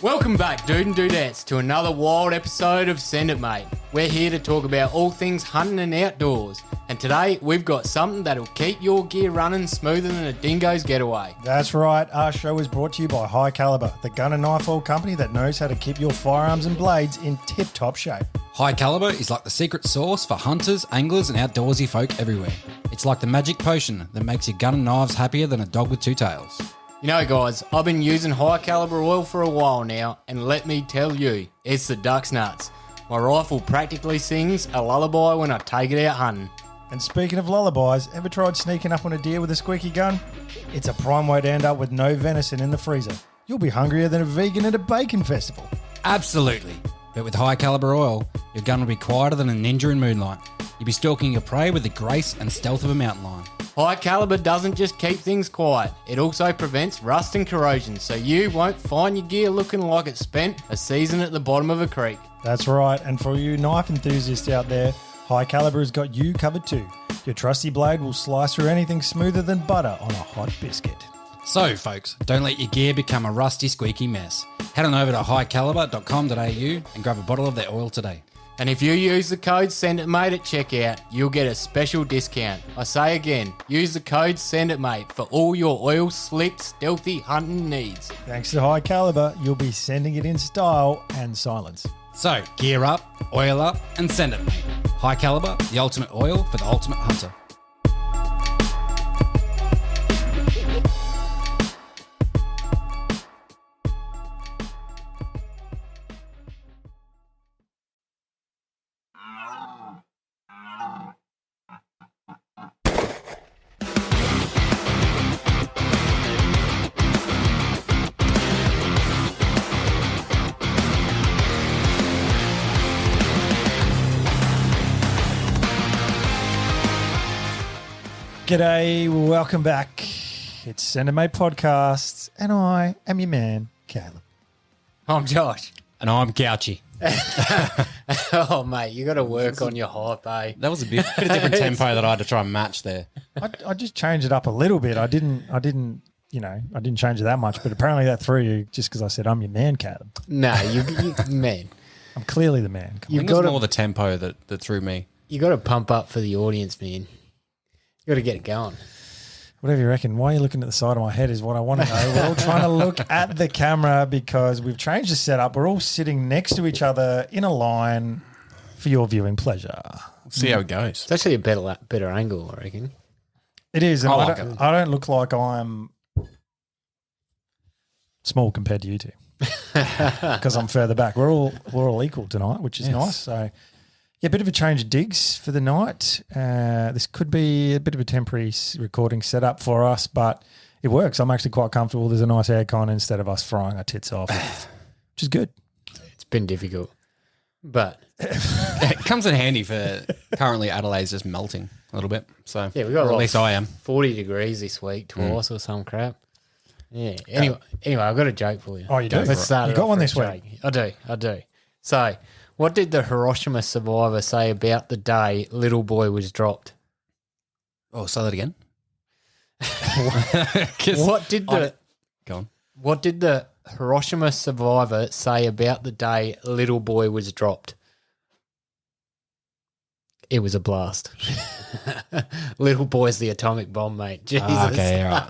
Welcome back, dude and dudettes, to another wild episode of Send It Mate. We're here to talk about all things hunting and outdoors. And today, we've got something that'll keep your gear running smoother than a dingo's getaway. That's right. Our show is brought to you by High Caliber, the gun and knife oil company that knows how to keep your firearms and blades in tip-top shape. High Caliber is like the secret sauce for hunters, anglers, and outdoorsy folk everywhere. It's like the magic potion that makes your gun and knives happier than a dog with two tails. You know, guys, I've been using high caliber oil for a while now, and let me tell you, it's the duck's nuts. My rifle practically sings a lullaby when I take it out hunting. And speaking of lullabies, ever tried sneaking up on a deer with a squeaky gun? It's a prime way to end up with no venison in the freezer. You'll be hungrier than a vegan at a bacon festival. Absolutely. But with High Caliber oil, your gun will be quieter than a ninja in moonlight. You'll be stalking your prey with the grace and stealth of a mountain lion. High caliber doesn't just keep things quiet, it also prevents rust and corrosion, so you won't find your gear looking like it spent a season at the bottom of a creek. That's right, and for you knife enthusiasts out there, High Caliber has got you covered too. Your trusty blade will slice through anything smoother than butter on a hot biscuit. So, folks, don't let your gear become a rusty, squeaky mess. Head on over to highcaliber.com.au and grab a bottle of their oil today. And if you use the code SENDITMATE at checkout, you'll get a special discount. I say again, use the code SENDITMATE for all your oil slick, stealthy hunting needs. Thanks to High Caliber, you'll be sending it in style and silence. So, gear up, oil up, and send it, mate. High Caliber, the ultimate oil for the ultimate hunter. G'day, welcome back. It's Send It Mate Podcasts, and I am your man, Caleb. I'm Josh. And I'm Gouchy. Oh, mate, you got to work on your hype, eh? That was a bit of different tempo that I had to try and match there. I just changed it up a little bit. I didn't change it that much, but apparently that threw you just because I said I'm your man, Caleb. No, you man. I'm clearly the man. I think it was more the tempo that threw me. You got to pump up for the audience, man. You got to get it going. Whatever you reckon. Why are you looking at the side of my head is what I want to know. We're all trying to look at the camera because we've changed the setup. We're all sitting next to each other in a line for your viewing pleasure. See how it goes. It's actually a better angle, I reckon. It is. And I I don't look like I'm small compared to you two because I'm further back. We're all equal tonight, which is nice. So, yeah, a bit of a change of digs for the night. This could be a bit of a temporary recording setup for us, but it works. I'm actually quite comfortable. There's a nice aircon instead of us frying our tits off, which is good. It's been difficult, but It comes in handy for currently Adelaide's just melting a little bit. So, yeah, we got or at least I am. 40 degrees this week, twice or some crap. Yeah. Anyway, I've got a joke for you. Oh, you do? Let's start. You got one this week? I do. So, what did the Hiroshima survivor say about the day little boy was dropped? Oh, say that again. What did the Hiroshima survivor say about the day little boy was dropped? It was a blast. Little boy's the atomic bomb, mate. Jesus. Okay, all right.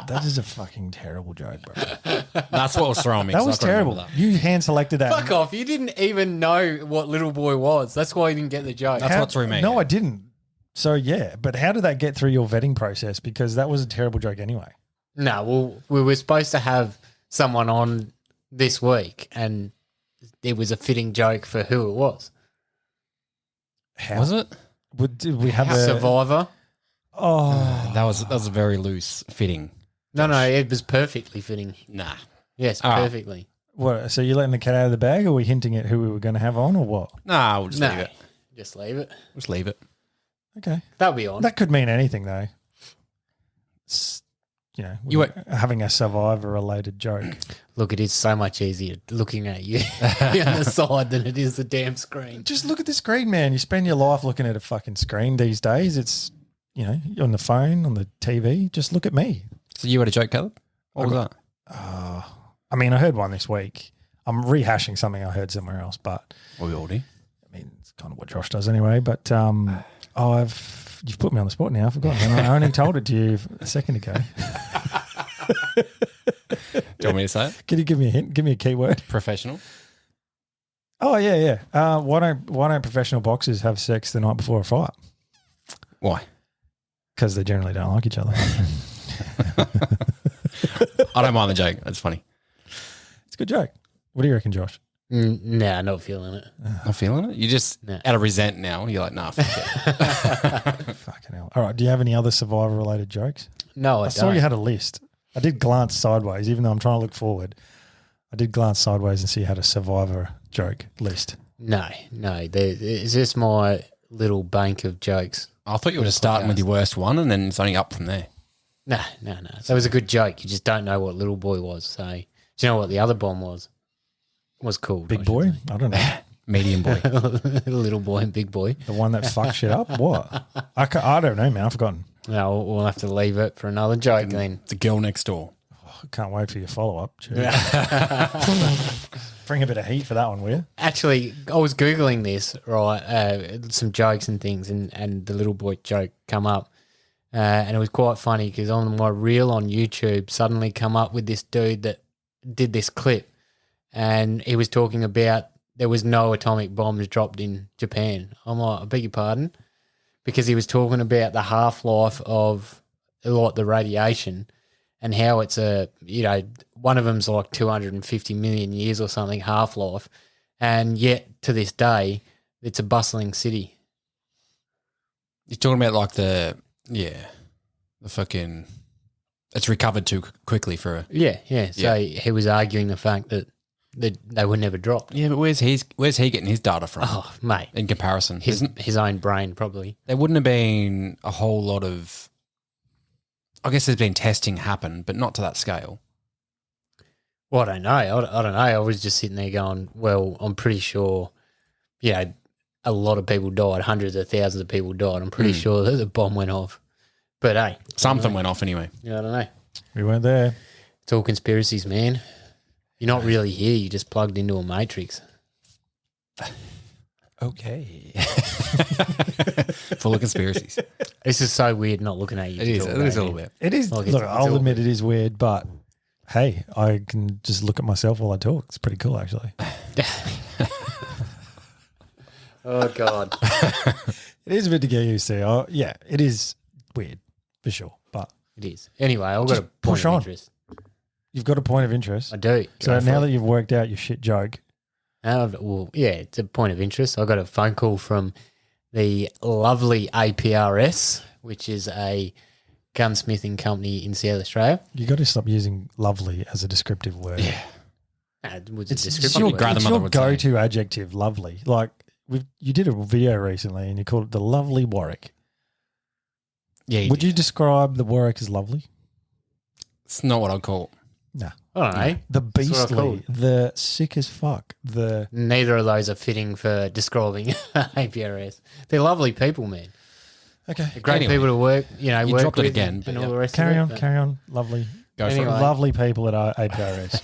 That is a fucking terrible joke, bro. That's what was throwing me. That 'cause was I couldn't terrible. remember that. You hand selected that. Fuck off. You didn't even know what little boy was. That's why you didn't get the joke. That's what threw me. No, I didn't. So, yeah. But how did that get through your vetting process? Because that was a terrible joke anyway. No, well, we were supposed to have someone on this week, and it was a fitting joke for who it was. How? Was it? Did we have a Survivor? Oh, That was a very loose fitting. No, it was perfectly fitting. Nah. Yes, Oh. perfectly. what? So you're letting the cat out of the bag, or are we hinting at who we were going to have on, or what? Nah, we'll just No, leave it. just leave it. Just leave it. Okay, That'll be on. that could mean anything though. You were- having a survivor-related joke. Look, it is so much easier looking at you on the side than it is the damn screen. Just look at the screen, man. You spend your life looking at a fucking screen these days. It's, on the phone, on the TV. Just look at me. So you had a joke, Caleb? What was that? I mean, I heard one this week. I'm rehashing something I heard somewhere else, but Well, we all do. I mean, it's kind of what Josh does anyway. But you've put me on the spot now. I've forgotten. And I only told it to you a second ago. Do you want me to say it? Can you give me a hint? Give me a keyword. Professional. Oh yeah. Why don't professional boxers have sex the night before a fight? Why? Because they generally don't like each other. I don't mind the joke. That's funny. It's a good joke. What do you reckon, Josh? Nah, not feeling it. Not feeling it? You just out of resent now. You're like, nah, fuck it. Fucking hell. All right. Do you have any other survivor-related jokes? No, I saw don't. you had a list. I did glance sideways, even though I'm trying to look forward. I did glance sideways and see you had a survivor joke list. No. It's just my little bank of jokes. I thought you were just starting with your worst one and then it's only up from there. No. That was a good joke. You just don't know what little boy was. So, do you know what the other bomb was? Was called Big boy? I don't know. Medium boy. Little boy and big boy. The one that fucked shit up? What? I don't know, man. I've forgotten. No, we'll have to leave it for another joke then. The girl next door. I can't wait for your follow-up. Bring a bit of heat for that one, will you? Actually, I was Googling this, right, some jokes and things, and the little boy joke come up. And it was quite funny because on my reel on YouTube suddenly come up with this dude that did this clip, and he was talking about there was no atomic bombs dropped in Japan. I'm like, I beg your pardon? Because he was talking about the half-life of like the radiation and how it's one of them's like 250 million years or something half-life, and yet to this day it's a bustling city. You're talking about like the fucking, it's recovered too quickly for a... Yeah. So he was arguing the fact that they were never dropped. Yeah, but where's he getting his data from? Oh, mate. In comparison. His own brain, probably. There wouldn't have been a whole lot of... I guess there's been testing happen, but not to that scale. Well, I don't know. I don't know. I was just sitting there going, well, I'm pretty sure, a lot of people died. Hundreds of thousands of people died. I'm pretty sure that the bomb went off. But, hey. Something went off anyway. Yeah, I don't know. We weren't there. It's all conspiracies, man. You're not really here. You just plugged into a matrix. Okay. Full of conspiracies. This is so weird not looking at you. It is a little bit. It is. Like look, it's I'll all admit it is weird, but hey, I can just look at myself while I talk. It's pretty cool, actually. Oh, God. It is a bit to get used to. Oh, yeah, it is weird for sure, but It is. Anyway, I've got Just a point push of on. interest. you've got a point of interest. I do. So now that you've worked out your shit joke, it's a point of interest. I got a phone call from the lovely APRS, which is a gunsmithing company in South Australia. you got to stop using lovely as a descriptive word. Yeah. It was a It's descriptive your, word. grandmother it's your would say. go-to adjective, lovely. Like you did a video recently and you called it the lovely Warwick. Yeah. Would you describe the Warwick as lovely? It's not what I'd call it. No. I don't know. The what I beastly, called. the sick as fuck, the Neither of those are fitting for describing APRS. They're lovely people, man. okay. They're great Anyway, people to work, work dropped it with again, and but all yeah. the rest Carry of it. on, carry on. Lovely, Go Anyway. for it. lovely people at APRS.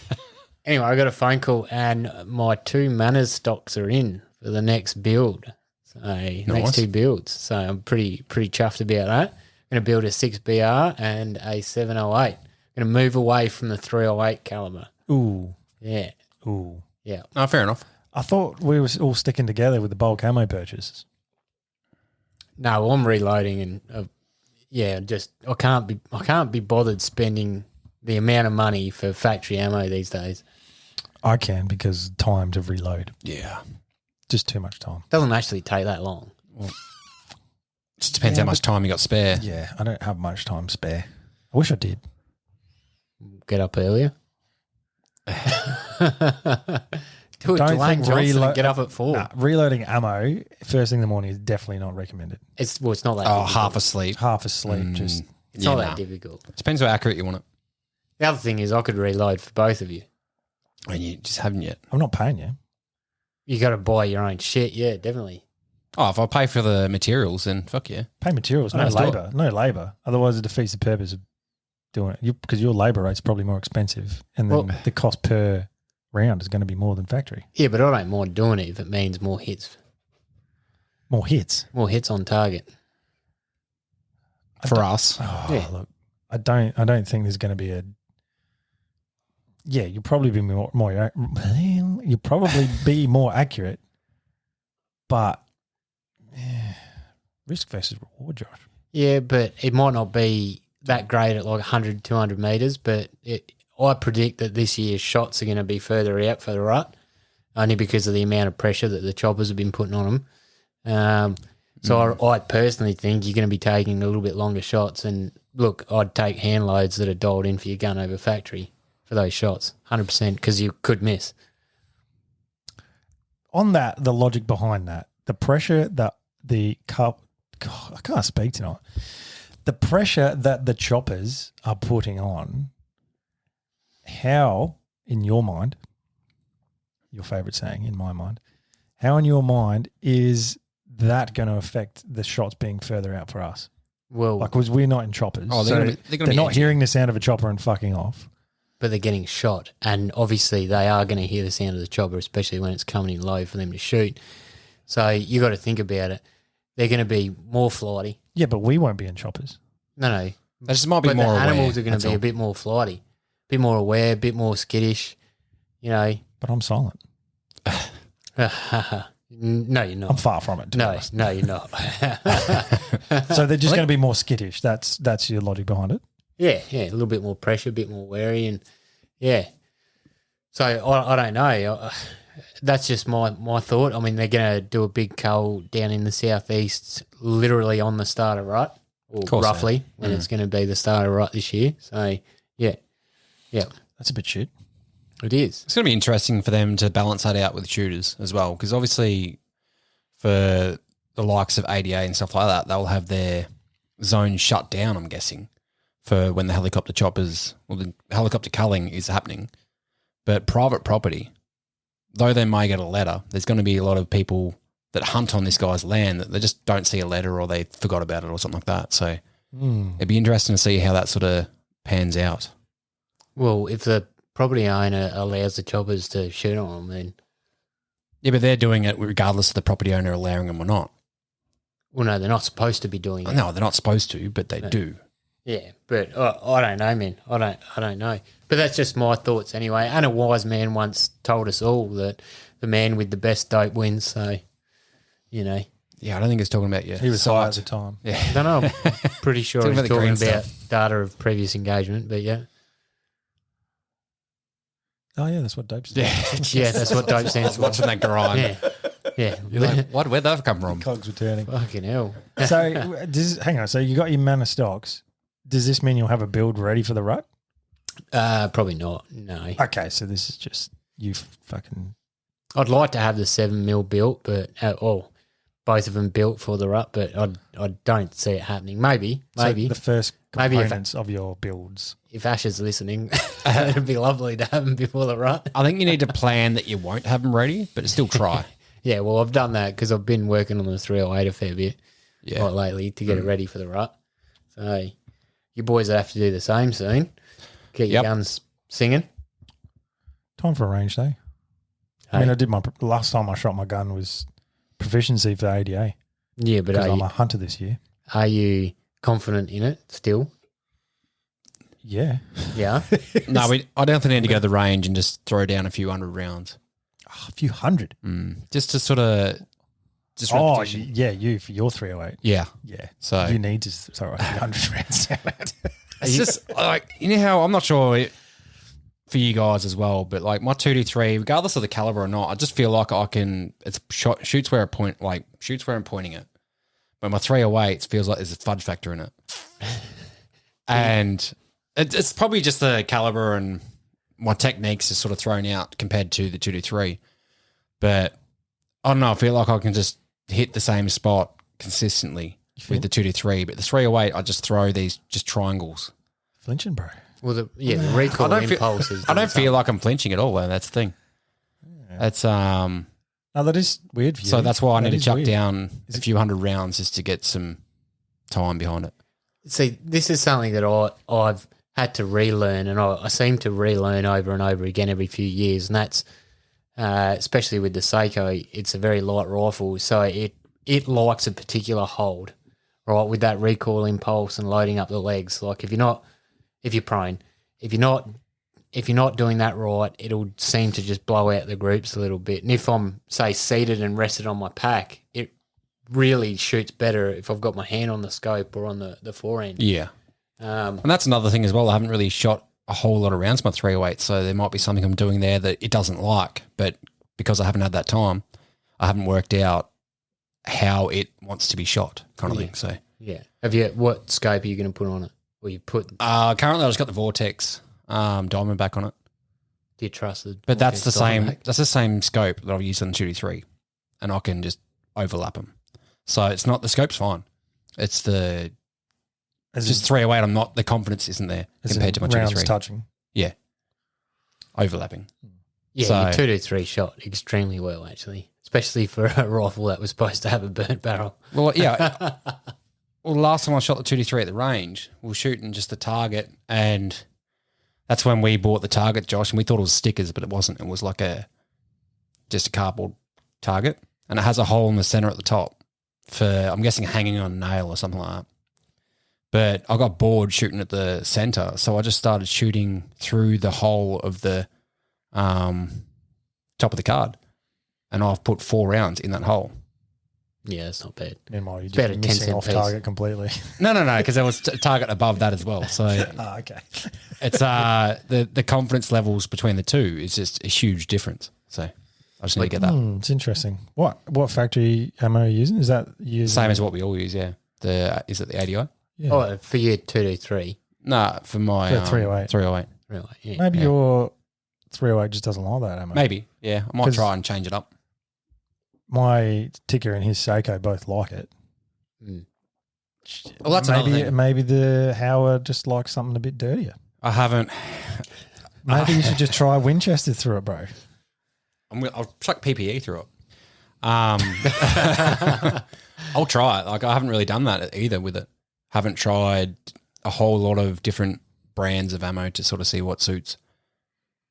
Anyway, I got a phone call and my 2 manners stocks are in for the next build. So next 2 builds. So I'm pretty chuffed about that. I'm going to build a 6BR and a 708. I'm going to move away from the 308 caliber. Ooh, Yeah. ooh. Yeah. Oh, fair enough. I thought we were all sticking together with the bulk ammo purchases. No, I'm reloading and I can't be bothered spending the amount of money for factory ammo these days. I can because time to reload. Yeah. Just too much time. Doesn't actually take that long. Just depends how much time you got spare. Yeah, I don't have much time spare. I wish I did. Get up earlier. Do it, Don't Dwayne think Johnson, and get up at 4. Nah, reloading ammo first thing in the morning is definitely not recommended. It's not that Oh, difficult. half asleep. Half asleep, just It's Yeah, not nah. that difficult. Depends how accurate you want it. The other thing is I could reload for both of you. And you just haven't yet. I'm not paying you. You got to buy your own shit. Yeah, definitely. Oh, if I pay for the materials, then fuck yeah. Pay materials, no Let's do it. labour. No labour. Otherwise it defeats the purpose of doing it. Because your labour rate's probably more expensive and then Well- the cost per round is going to be more than factory. Yeah, but I don't mind doing it if it means more hits. More hits. More hits on target. For us. Oh, Yeah. look, I don't think there's going to be a. Yeah, you'll probably be you'll probably be more accurate, but risk versus reward, Josh. Yeah, but it might not be that great at like 100, 200 metres, but I predict that this year's shots are going to be further out for the rut, only because of the amount of pressure that the choppers have been putting on them. I personally think you're going to be taking a little bit longer shots. And look, I'd take hand loads that are dialed in for your gun over factory for those shots, 100%, because you could miss. On that, the logic behind that, the pressure that the cup, God, I can't speak tonight. The pressure that the choppers are putting on, how, in your mind, your favourite saying, in my mind, how in your mind is that going to affect the shots being further out for us? Well, because we're not in choppers. Oh, they're be not edgy. hearing the sound of a chopper and fucking off. but they're getting shot, and obviously they are going to hear the sound of the chopper, especially when it's coming in low for them to shoot. So you got to think about it. They're going to be more flighty. Yeah, but we won't be in choppers. No. They just might be But more the aware. animals are going that's to be all. a bit more flighty, a bit more aware, a bit more skittish, you know. But I'm silent. No, you're I'm not. far from it. To be No, honest. no, you're not. So they're just going to be more skittish. That's your logic behind it. Yeah, a little bit more pressure, a bit more wary, and yeah. So I don't know. That's just my thought. I mean, they're going to do a big cull down in the southeast, literally on the start of rut, or course they roughly when it's going to be the start of rut this year. So yeah, That's a bit shit. it is. It's going to be interesting for them to balance that out with shooters as well, because obviously for the likes of ADA and stuff like that, they'll have their zone shut down, I'm guessing, for when the helicopter choppers, well, the helicopter culling is happening. But private property, though they may get a letter, there's going to be a lot of people that hunt on this guy's land that they just don't see a letter or they forgot about it or something like that. So it'd be interesting to see how that sort of pans out. Well, if the property owner allows the choppers to shoot on them, then Yeah, but they're doing it regardless of the property owner allowing them or not. well, no, they're not supposed to be doing it. No, they're not supposed to, but they do. Yeah, but I don't know, man. I don't know. But that's just my thoughts anyway. And a wise man once told us all that the man with the best dope wins. So, you know, Yeah, I don't think it's talking about you. He was high at the time. Yeah. I don't know. I'm pretty sure Talking he's about the talking green about stuff. data of previous engagement. But yeah, Oh, yeah, that's what dope is. yeah, that's what dope stands for. Watching that grind. Yeah. You're like, where'd that come from? Cogs were turning. Fucking hell. So, hang on. So, you got your mana stocks. Does this mean you'll have a build ready for the rut? Probably not. No. Okay, so this is just you fucking. I'd like to have the 7 mil built, but both of them built for the rut, but I don't see it happening. Maybe. So the first Maybe if- components of your builds. If Ash is listening, it'd be lovely to have them before the rut. I think you need to plan that you won't have them ready, but still try. Yeah, well, I've done that because I've been working on the 308 a fair bit Yeah. like lately to get it ready for the rut. So you boys will have to do the same soon. Get your Yep. guns singing. Time for a range day. I Hey. mean, I did my last time I shot my gun was proficiency for ADA Yeah, but because I'm a hunter this year. are you confident in it still? Yeah, Yeah. No, I definitely need to go to the range and just throw down a few hundred rounds. a few hundred. Just to sort of, just Oh, repetition. yeah, you for your 308. Yeah. Yeah, So- you need to throw a few hundred rounds down it. It's just like, you know how, I'm not sure for you guys as well, but like my 223, regardless of the caliber or not, I just feel like I can, shoots where I'm pointing it. But my 308 feels like there's a fudge factor in it. And it's probably just the caliber and my techniques is sort of thrown out compared to the 223. But I don't know, I feel like I can just hit the same spot consistently with the 223. But the 308, I just throw these just triangles. Flinching, bro. Well, the recoil impulse is. I don't feel like I'm flinching at all, though. That's the thing. That's No, that is weird for you. so that's why I That need to is chuck weird. down a few hundred rounds just to get some time behind it. See, this is something that I've had to relearn, and I seem to relearn over and over again every few years, and that's especially with the Seiko, it's a very light rifle, so it likes a particular hold, right, with that recoil impulse and loading up the legs. Like if you're prone, if you're not doing that right, it'll seem to just blow out the groups a little bit. And if I'm, say, seated and rested on my pack, it really shoots better if I've got my hand on the scope or on the forend. Yeah. And that's another thing as well. I haven't really shot a whole lot of rounds my 308, so there might be something I'm doing there that it doesn't like. But because I haven't had that time, I haven't worked out how it wants to be shot, kind of thing. So yeah. What scope are you going to put on it? Or you put? Currently, I just got the Vortex Diamondback on it. Do you trust it? But that's the same. That's the same scope that I've used on the 223, and I can just overlap them. So it's not the scope's fine. It's just 308. I'm not, the confidence isn't there compared to my 223. Touching. Yeah, overlapping. Yeah, So, your 223 shot extremely well, actually, especially for a rifle that was supposed to have a burnt barrel. Well, yeah. Well, the last time I shot the 223 at the range, we were shooting just the target, and that's when we bought the target, Josh, and we thought it was stickers, but it wasn't. It was like just a cardboard target, and it has a hole in the center at the top for, I'm guessing, hanging on a nail or something like that. But I got bored shooting at the center, so I just started shooting through the hole of the top of the card, and I've put 4 rounds in that hole. Yeah, that's not bad. Meanwhile, you're Better just 10 missing cent off piece. target completely. No, because there was a target above that as well. So Okay. it's the confidence levels between the two is just a huge difference. So I just need to get that. It's interesting. What factory ammo are you using? Is that using? Same as what we all use, yeah. Is it the ADI? Yeah. Oh, for your 223. No, for my For 308. 308. Really? Yeah. Maybe Yeah. your 308 just doesn't like that ammo. Maybe, yeah. I might 'Cause- try and change it up. My ticker and his Seiko both like it. Well, that's another thing. Maybe the Howard just likes something a bit dirtier. I haven't. Maybe you should just try Winchester through it, bro. I'll chuck PPE through it. I'll try it. Like, I haven't really done that either with it. Haven't tried a whole lot of different brands of ammo to sort of see what suits.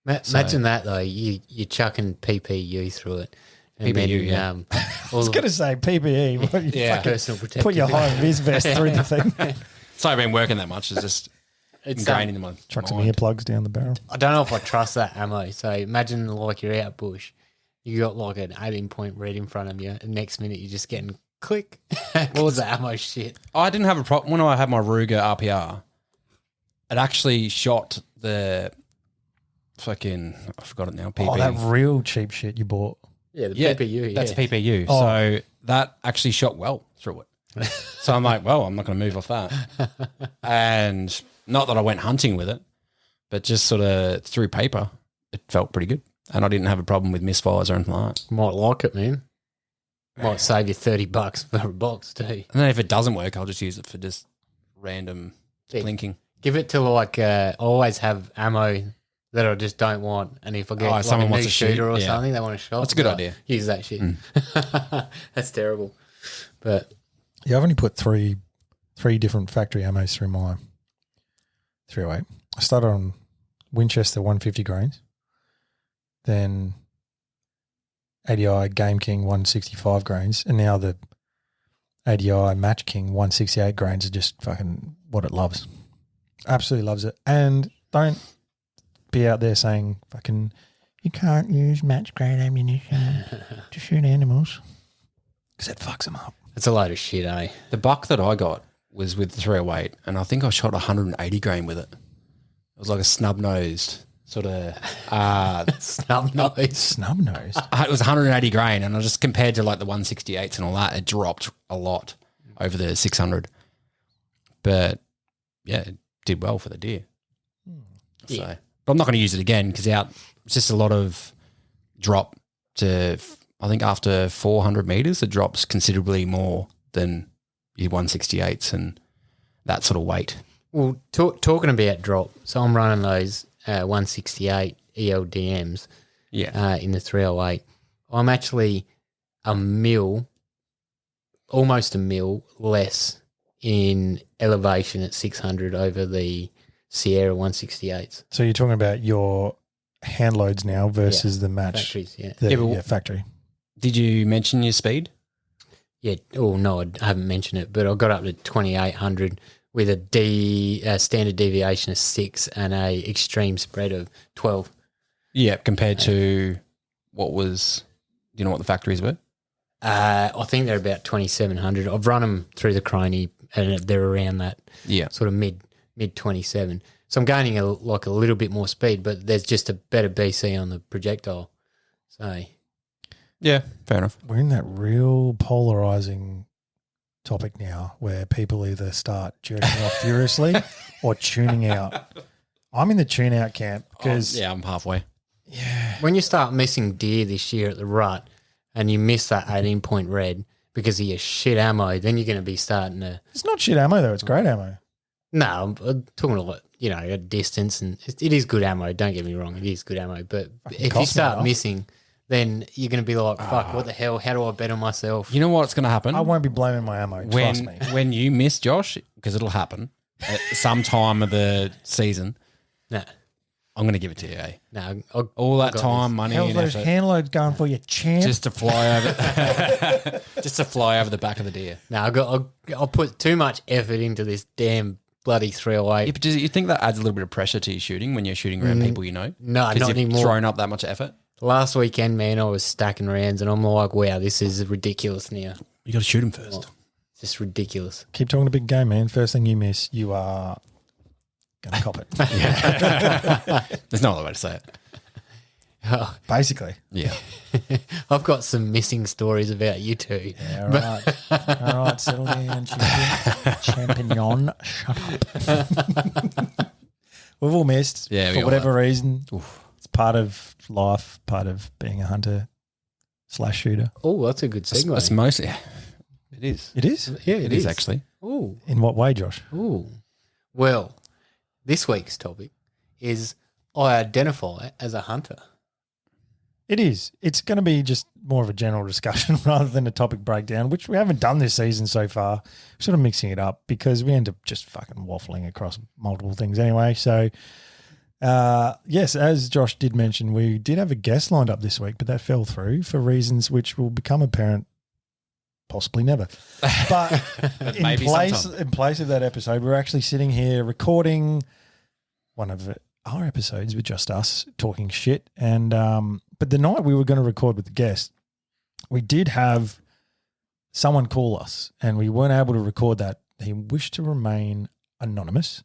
Imagine that, though. You're chucking PPU through it. And PPU, yeah. I was going to say PPE. What, you fucking Personal protective. put your high vis vest through the thing. So I've been working that much. It's just ingrained into my Chuck some mind. earplugs down the barrel. I don't know if I trust that ammo. So imagine like you're out bush, you got like an 18-point red in front of you, and next minute you're just getting click. What was the ammo shit? I didn't have a problem when I had my Ruger RPR. It actually shot the fucking, I forgot it now. PP. Oh, that real cheap shit you bought. Yeah, the Yeah, PPU. that's yeah. PPU. Oh. So that actually shot well through it. So I'm like, well, I'm not going to move off that. And not that I went hunting with it, but just sort of through paper, it felt pretty good. And I didn't have a problem with misfires or anything like that. Might like it, man. Might save you $30 for a box too. And then if it doesn't work, I'll just use it for just random Yeah. blinking. Give it to like I always have ammo that I just don't want, and if I get like someone a new wants to shoot, shooter or yeah. something, they want to shot. That's a good but idea. Use that shit. That's terrible. But Yeah, I've only put three different factory ammos through my 308. I started on Winchester 150 grains, then ADI Game King 165 grains, and now the ADI Match King 168 grains are just fucking what it loves. Absolutely loves it. And don't be out there saying fucking you can't use match grade ammunition to shoot animals because it fucks them up. it's a load of shit, eh? The buck that I got was with the 308, and I think I shot 180 grain with it. It was like a snub-nosed sort of Snub nose. Snub nose. it was 180 grain, and I just compared to like the 168s and all that, it dropped a lot over the 600. But yeah, it did well for the deer. So, Yeah. but I'm not going to use it again because it's just a lot of drop to. I think after 400 meters, it drops considerably more than your 168s and that sort of weight. Well, talking about drop, so I'm running those 168 ELDMs Yeah, in the 308. I'm actually almost a mil less in elevation at 600 over the Sierra 168s. So you're talking about your hand loads now versus the match. Factories, yeah. Factory. Did you mention your speed? Yeah. Oh, no, I haven't mentioned it, but I got up to 2,800 with a standard deviation of 6 and a extreme spread of 12. Yeah, compared to what was, do you know what the factories were? I think they're about 2,700. I've run them through the Croney and they're around that sort of mid 27. So I'm gaining a little bit more speed, but there's just a better BC on the projectile. So yeah, fair enough. We're in that real polarizing topic now where people either start jerking off furiously or tuning out. I'm in the tune out camp because I'm halfway. when you start missing deer this year at the rut and you miss that 18-point red because of your shit ammo, then you're going to be starting to... it's not shit ammo though. It's great ammo. No, I'm talking about, at distance, and it is good ammo. Don't get me wrong, it is good ammo. But if you start missing, then you're going to be like, fuck, what the hell? How do I bet on myself? You know what's going to happen? I won't be blaming my ammo. Trust me. When you miss, Josh, because it'll happen at some time of the season, No, I'm going to give it to you, eh? no. All that time, money, How's and those effort, hand loads going for you, champ? just to fly over, just to fly over the back of the deer. No, I'll put too much effort into this damn bloody 308. Yeah, but do you think that adds a little bit of pressure to your shooting when you're shooting around people you know? No, 'Cause not you've anymore. thrown up that much effort. Last weekend, man, I was stacking rounds, and I'm like, wow, this is ridiculous now. You got to shoot them first. It's just ridiculous. Keep talking a big game, man. First thing you miss, you are going to cop it. There's no other way to say it. Basically. Yeah. I've got some missing stories about you two. Yeah, all right. All right, settle down, champion. Shut up. We've all missed Yeah, we for all whatever reason. Oof. It's part of life, part of being a hunter/shooter. Oh, that's a good segue. That's mostly. It is. It is? yeah, It is actually. Oh, In what way, Josh? ooh. Well, this week's topic is I identify as a hunter. It is. It's going to be just more of a general discussion rather than a topic breakdown, which we haven't done this season so far. Sort of mixing it up because we end up just fucking waffling across multiple things anyway. So, yes, as Josh did mention, we did have a guest lined up this week, but that fell through for reasons which will become apparent possibly never. But Maybe sometime. in place of that episode, we're actually sitting here recording one of our episodes with just us talking shit. And but the night we were going to record with the guest, we did have someone call us and we weren't able to record that. He wished to remain anonymous,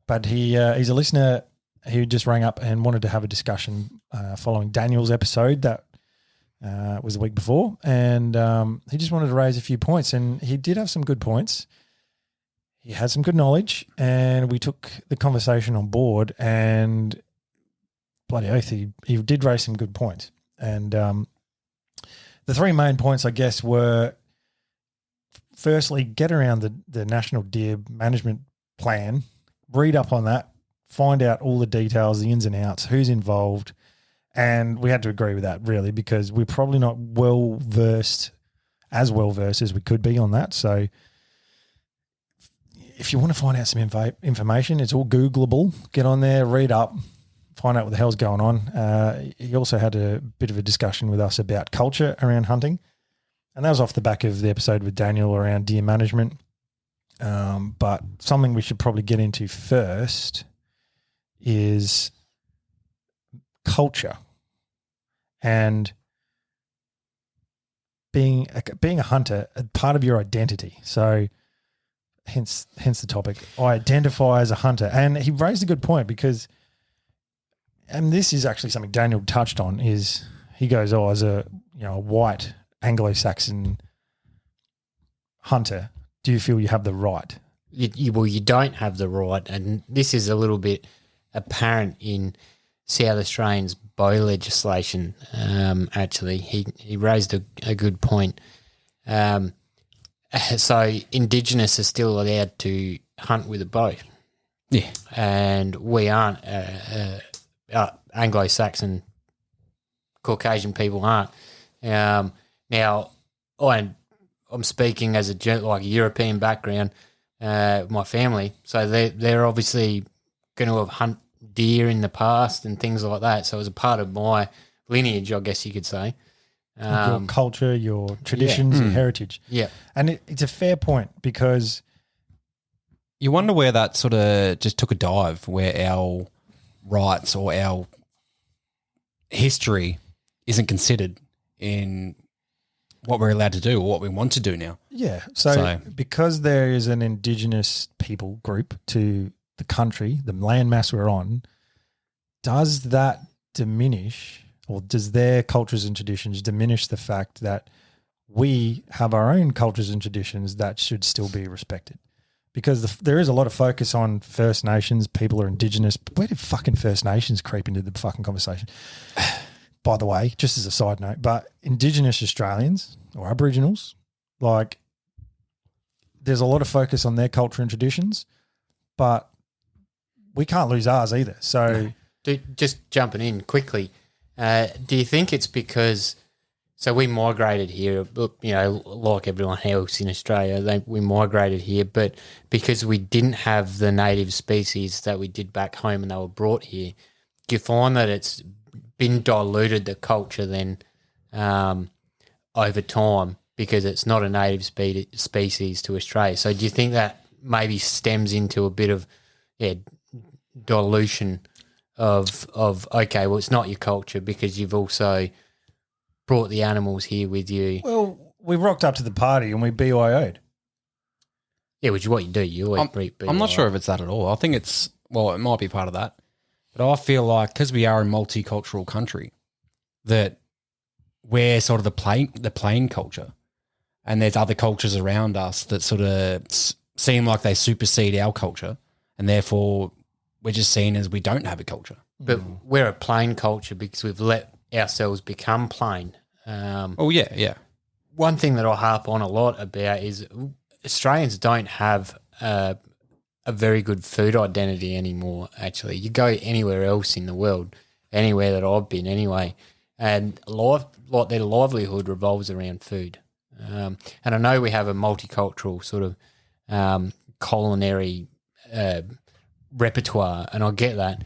but he's a listener who just rang up and wanted to have a discussion following Daniel's episode that was the week before. And he just wanted to raise a few points, and he did have some good points. He had some good knowledge, and we took the conversation on board, and bloody oath, he did raise some good points. And the three main points, I guess, were firstly, get around the National Deer Management Plan, read up on that, find out all the details, the ins and outs, who's involved. And we had to agree with that, really, because we're probably not as well-versed as we could be on that. So if you want to find out some information, it's all Googleable. Get on there, read up, find out what the hell's going on. He also had a bit of a discussion with us about culture around hunting. And that was off the back of the episode with Daniel around deer management. But something we should probably get into first is culture and being a hunter, a part of your identity. So hence the topic. I identify as a hunter. And he raised a good point because, and this is actually something Daniel touched on, is he goes, as a white Anglo-Saxon hunter, do you feel you have the right? You don't have the right, and this is a little bit apparent in South Australian's bow legislation. Actually, he raised a good point. So Indigenous are still allowed to hunt with a bow. Yeah. And we aren't. Anglo-Saxon Caucasian people aren't. Now, I'm speaking as a European background, my family, so they're obviously going to have hunt deer in the past and things like that. So it was a part of my lineage, I guess you could say. Your culture, your traditions and heritage. Yeah. And it's a fair point because you wonder where that sort of just took a dive, where our rights or our history isn't considered in what we're allowed to do or what we want to do now. Yeah. So because there is an Indigenous people group to the country, the landmass we're on, does that diminish, or does their cultures and traditions diminish the fact that we have our own cultures and traditions that should still be respected? Because there is a lot of focus on First Nations, people are Indigenous. But where did fucking First Nations creep into the fucking conversation? By the way, just as a side note, but Indigenous Australians or Aboriginals, like, there's a lot of focus on their culture and traditions, but we can't lose ours either. So, just jumping in quickly, do you think it's because? So we migrated here, you know, like everyone else in Australia, we migrated here, but because we didn't have the native species that we did back home and they were brought here, do you find that it's been diluted, the culture then, over time, because it's not a native species to Australia? So do you think that maybe stems into a bit of dilution of okay, well, it's not your culture because you've also brought the animals here with you? Well, we rocked up to the party and we BYO'd. Yeah, which is what you do. You always I'm not sure if it's that at all. I think it might be part of that. But I feel like because we are a multicultural country, that we're sort of the plain culture, and there's other cultures around us that sort of seem like they supersede our culture, and therefore we're just seen as we don't have a culture. But we're a plain culture because we've let ourselves become plain. Yeah. One thing that I harp on a lot about is Australians don't have a very good food identity anymore, actually. You go anywhere else in the world, anywhere that I've been anyway, and their livelihood revolves around food. And I know we have a multicultural sort of culinary repertoire, and I get that.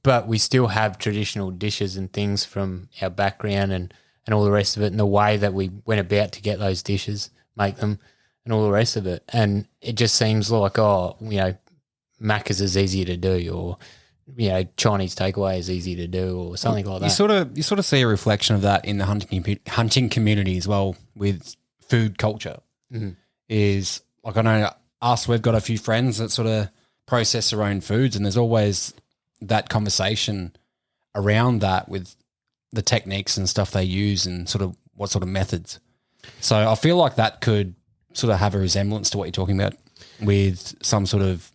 But we still have traditional dishes and things from our background and all the rest of it, and the way that we went about to get those dishes, make them, and all the rest of it. And it just seems like, Macca's is easy to do, or, Chinese takeaway is easy to do, or something like that. You sort of see a reflection of that in the hunting community as well with food culture. Mm-hmm. Is like, I know us, we've got a few friends that sort of process their own foods, and there's always that conversation around that with the techniques and stuff they use and sort of what sort of methods. So I feel like that could sort of have a resemblance to what you're talking about with some sort of,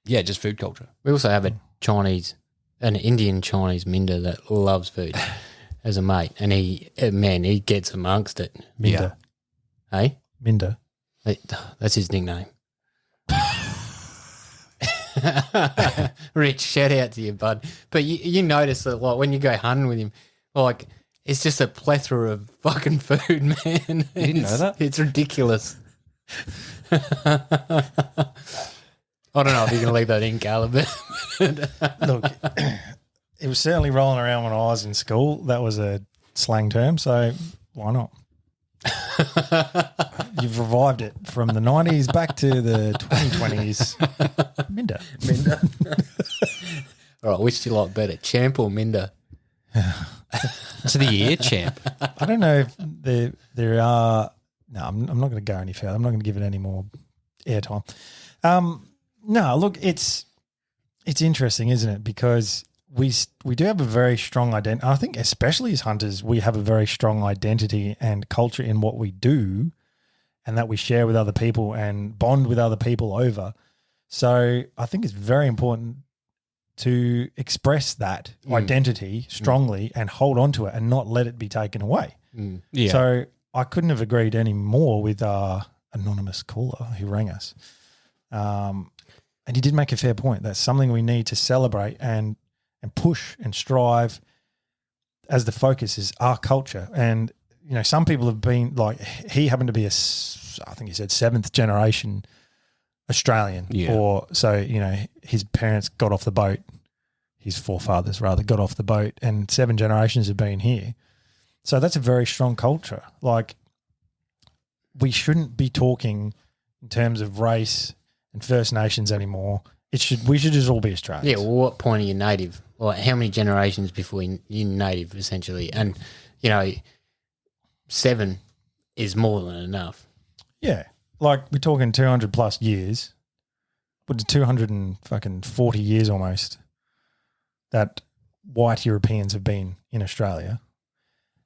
just food culture. We also have an Indian Chinese minder that loves food as a mate, and he gets amongst it. Minder. Hey? Minder. That's his nickname. Rich, shout out to you, bud. But you notice that, like, when you go hunting with him, like, it's just a plethora of fucking food, man. You didn't know that? It's ridiculous. I don't know if you can leave that in, Caleb. Look, it was certainly rolling around when I was in school. That was a slang term, so why not? You've revived it from the 90s back to the 2020s. Minder. All right, which do you like better, champ or minder? To the year champ. I don't know if there are. No, I'm not going to go any further. I'm not going to give it any more airtime. No, look, it's interesting, isn't it? Because we do have a very strong identity. I think especially as hunters, we have a very strong identity and culture in what we do, and that we share with other people and bond with other people over. So I think it's very important to express that identity strongly and hold on to it and not let it be taken away. Yeah. So I couldn't have agreed any more with our anonymous caller who rang us. And he did make a fair point. That's something we need to celebrate and push and strive, as the focus is our culture. And, some people have been like, he happened to be I think he said 7th generation Australian. Yeah. Or so, his parents got off the boat, his forefathers rather got off the boat, and 7 generations have been here. So that's a very strong culture. Like, we shouldn't be talking in terms of race and First Nations anymore. We should just all be Australians. Yeah, well, what point are you native? Like, how many generations before you're native, essentially? And, 7 is more than enough. Yeah. Like, we're talking 200 plus years, but 240 years almost that white Europeans have been in Australia.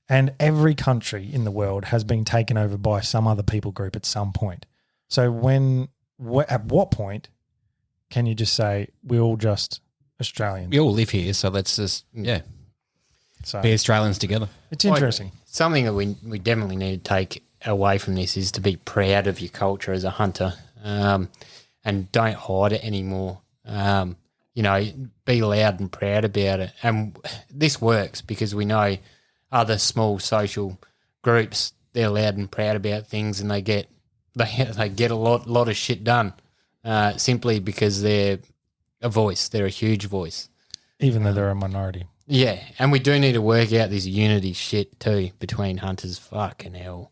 And every country in the world has been taken over by some other people group at some point. So at what point can you just say we're all just Australians? We all live here, so let's just, So be Australians together. it's interesting. Something that we definitely need to take away from this is to be proud of your culture as a hunter, and don't hide it anymore. Be loud and proud about it. And this works because we know other small social groups, they're loud and proud about things, and they get a lot of shit done simply because they're a voice. They're a huge voice. Even though they're a minority. Yeah, and we do need to work out this unity shit too between hunters. Fucking hell.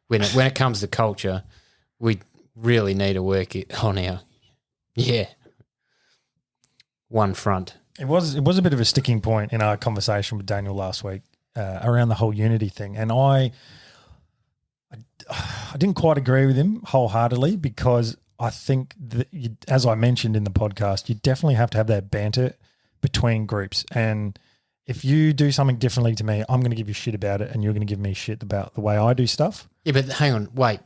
When it comes to culture, we really need to work it on our one front. It was a bit of a sticking point in our conversation with Daniel last week around the whole unity thing, and I didn't quite agree with him wholeheartedly because I think that as I mentioned in the podcast, you definitely have to have that banter between groups. And if you do something differently to me, I'm going to give you shit about it, and you're going to give me shit about the way I do stuff. Yeah, but hang on, wait.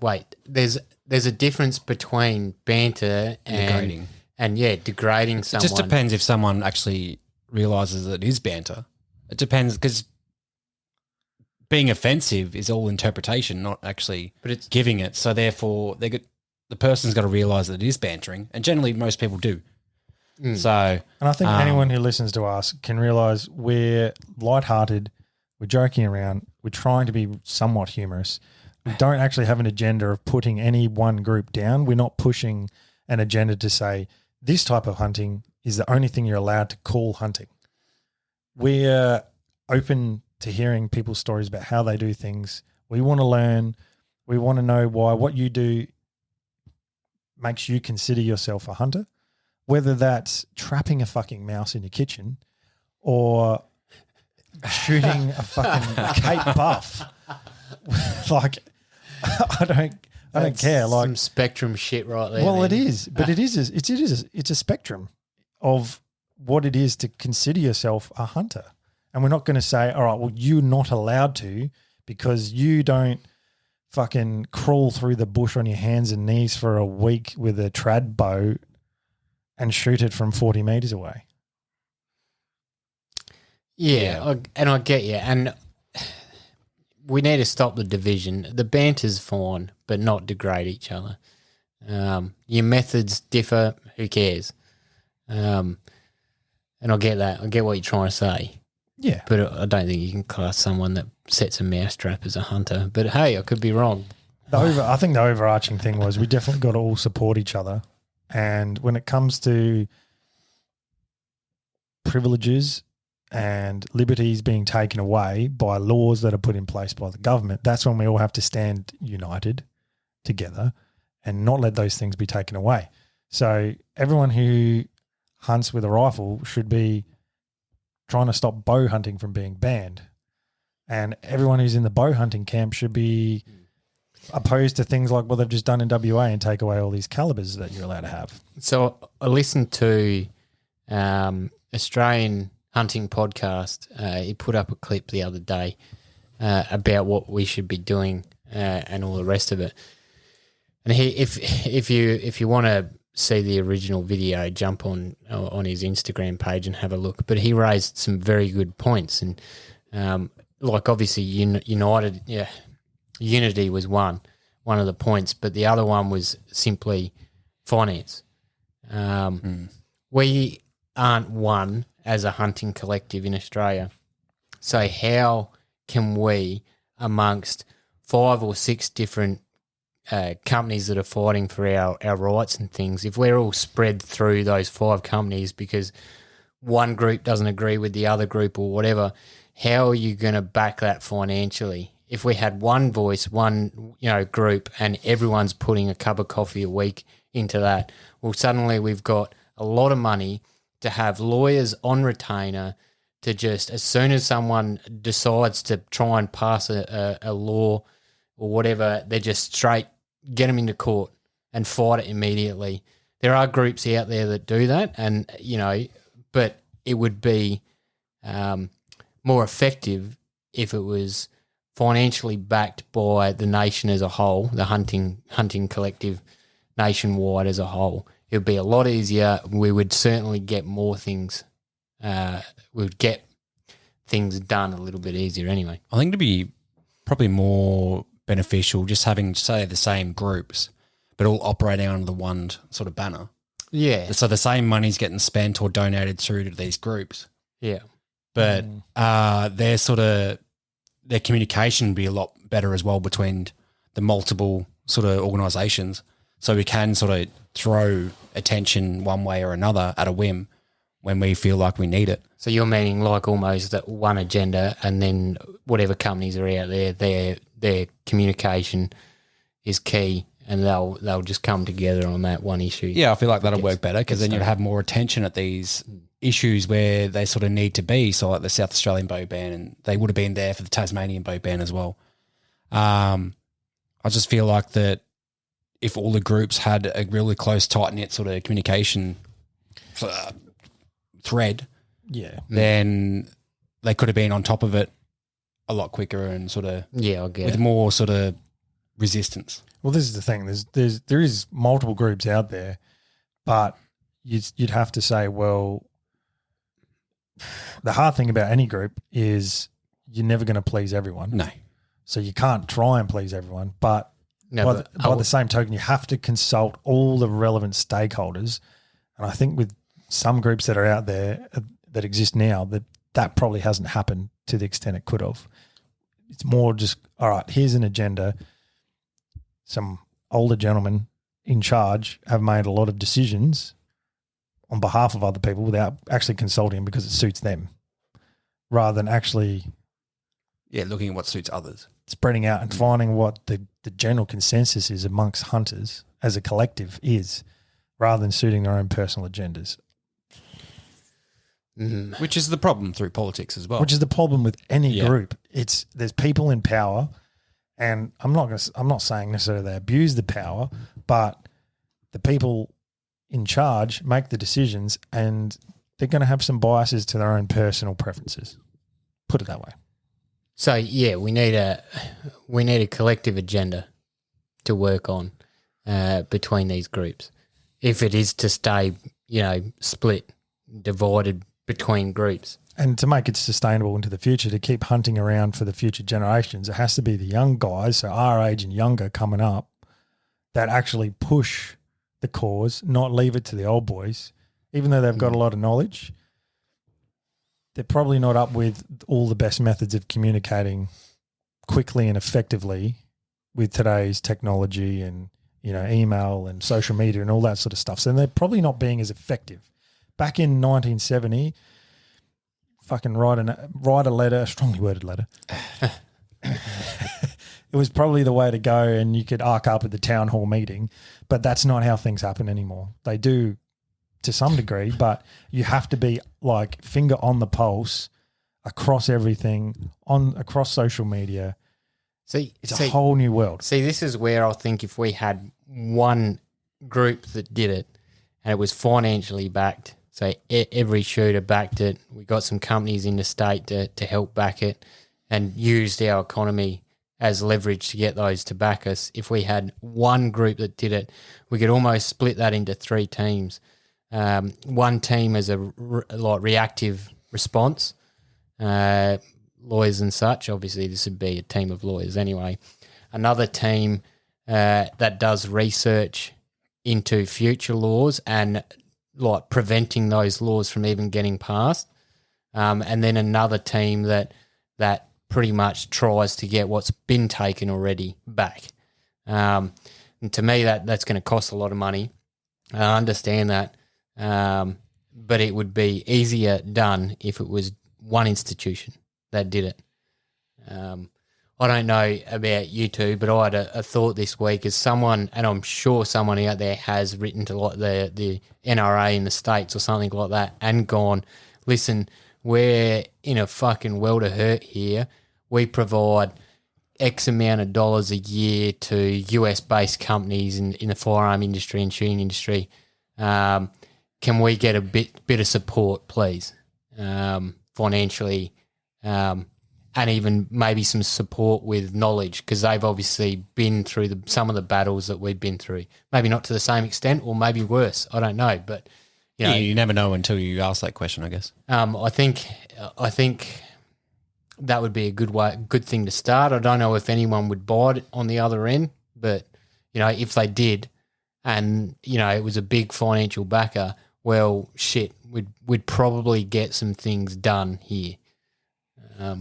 There's a difference between banter and degrading someone. It just depends if someone actually realises that it is banter. It depends because being offensive is all interpretation, not actually giving it. So therefore, the person's got to realise that it is bantering, and generally most people do. So, and I think anyone who listens to us can realise we're lighthearted, we're joking around, we're trying to be somewhat humorous. We don't actually have an agenda of putting any one group down. We're not pushing an agenda to say this type of hunting is the only thing you're allowed to call hunting. We're open to hearing people's stories about how they do things. We want to learn. We want to know why what you do makes you consider yourself a hunter, whether that's trapping a fucking mouse in your kitchen or shooting a fucking Cape Buff. Like, I don't care. Like, some spectrum shit right there. Well, man. it is, but it's a spectrum of what it is to consider yourself a hunter. And we're not going to say, all right, well, you're not allowed to because you don't fucking crawl through the bush on your hands and knees for a week with a trad bow and shoot it from 40 metres away. Yeah, and I get you. And we need to stop the division. The banter's fine, but not degrade each other. Your methods differ, who cares? And I get that. I get what you're trying to say. Yeah. But I don't think you can class someone that sets a mousetrap as a hunter. But hey, I could be wrong. I think the overarching thing was we definitely got to all support each other. And when it comes to privileges and liberties being taken away by laws that are put in place by the government, that's when we all have to stand united together and not let those things be taken away. So everyone who hunts with a rifle should be trying to stop bow hunting from being banned. And everyone who's in the bow hunting camp should be opposed to things like what they've just done in WA and take away all these calibers that you're allowed to have. So I listened to Australian hunting podcast. He put up a clip the other day about what we should be doing and all the rest of it. And if you want to see the original video, jump on his Instagram page and have a look. But he raised some very good points, and like obviously unity was one of the points, but the other one was simply finance. We aren't one as a hunting collective in Australia. So how can we, amongst 5 or 6 different companies that are fighting for our rights and things, if we're all spread through those 5 companies because one group doesn't agree with the other group or whatever, how are you going to back that financially? If we had one voice, one group, and everyone's putting a cup of coffee a week into that, well, suddenly we've got a lot of money to have lawyers on retainer to just, as soon as someone decides to try and pass a law or whatever, they're just straight get them into court and fight it immediately. There are groups out there that do that, and but it would be more effective if it was financially backed by the nation as a whole, the hunting collective nationwide as a whole. It would be a lot easier. We would certainly get more things. We would get things done a little bit easier anyway. I think it'd be probably more beneficial just having, say, the same groups, but all operating under the one sort of banner. Yeah. So the same money's getting spent or donated through to these groups. Yeah. But their communication would be a lot better as well between the multiple sort of organisations. So we can sort of throw attention one way or another at a whim when we feel like we need it. So you're meaning like almost that one agenda, and then whatever companies are out there, their communication is key, and they'll just come together on that one issue. Yeah, I feel like that'll work better because then you'd have more attention at these issues where they sort of need to be. So like the South Australian bow ban, and they would have been there for the Tasmanian bow ban as well. I just feel like that if all the groups had a really close, tight-knit sort of communication thread, then they could have been on top of it a lot quicker and sort of with more sort of resistance. Well, this is the thing. There is multiple groups out there, but you'd have to say, well, the hard thing about any group is you're never going to please everyone. No. So you can't try and please everyone, but by the same token, you have to consult all the relevant stakeholders. And I think with some groups that are out there that exist now, that probably hasn't happened to the extent it could have. It's more just, all right, here's an agenda. Some older gentlemen in charge have made a lot of decisions on behalf of other people without actually consulting them because it suits them, rather than actually looking at what suits others. Spreading out and finding what the general consensus is amongst hunters as a collective is, rather than suiting their own personal agendas. Mm-hmm. Which is the problem through politics as well. Which is the problem with any group. There's people in power, and I'm not saying necessarily they abuse the power, but the people in charge make the decisions, and they're going to have some biases to their own personal preferences. Put it that way. So we need a collective agenda to work on between these groups. If it is to stay, split, divided between groups. And to make it sustainable into the future, to keep hunting around for the future generations, it has to be the young guys, so our age and younger coming up, that actually push the cause, not leave it to the old boys. Even though they've got a lot of knowledge, they're probably not up with all the best methods of communicating quickly and effectively with today's technology and, email and social media and all that sort of stuff. So they're probably not being as effective. Back in 1970, fucking write a letter, a strongly worded letter. It was probably the way to go, and you could arc up at the town hall meeting, but that's not how things happen anymore. They do to some degree, but you have to be like finger on the pulse across everything, across social media. It's a whole new world. See, this is where I think if we had one group that did it and it was financially backed, so every shooter backed it, we got some companies in the state to help back it and used our economy as leverage to get those to back us. If we had one group that did it, we could almost split that into 3 teams. One team as a reactive response, lawyers and such. Obviously, this would be a team of lawyers anyway. Another team that does research into future laws and like preventing those laws from even getting passed. And then another team that pretty much tries to get what's been taken already back. And to me, that's going to cost a lot of money. I understand that. But it would be easier done if it was one institution that did it. I don't know about you two, but I had a thought this week as someone, and I'm sure someone out there has written to like the NRA in the States or something like that and gone, listen, we're in a fucking world of hurt here. We provide X amount of dollars a year to US-based companies in the firearm industry and shooting industry. Can we get a bit of support, please, financially, and even maybe some support with knowledge, because they've obviously been through some of the battles that we've been through. Maybe not to the same extent, or maybe worse. I don't know, but you never know until you ask that question, I guess. I think that would be a good thing to start. I don't know if anyone would buy it on the other end, but if they did, and it was a big financial backer, well, shit, we'd probably get some things done here.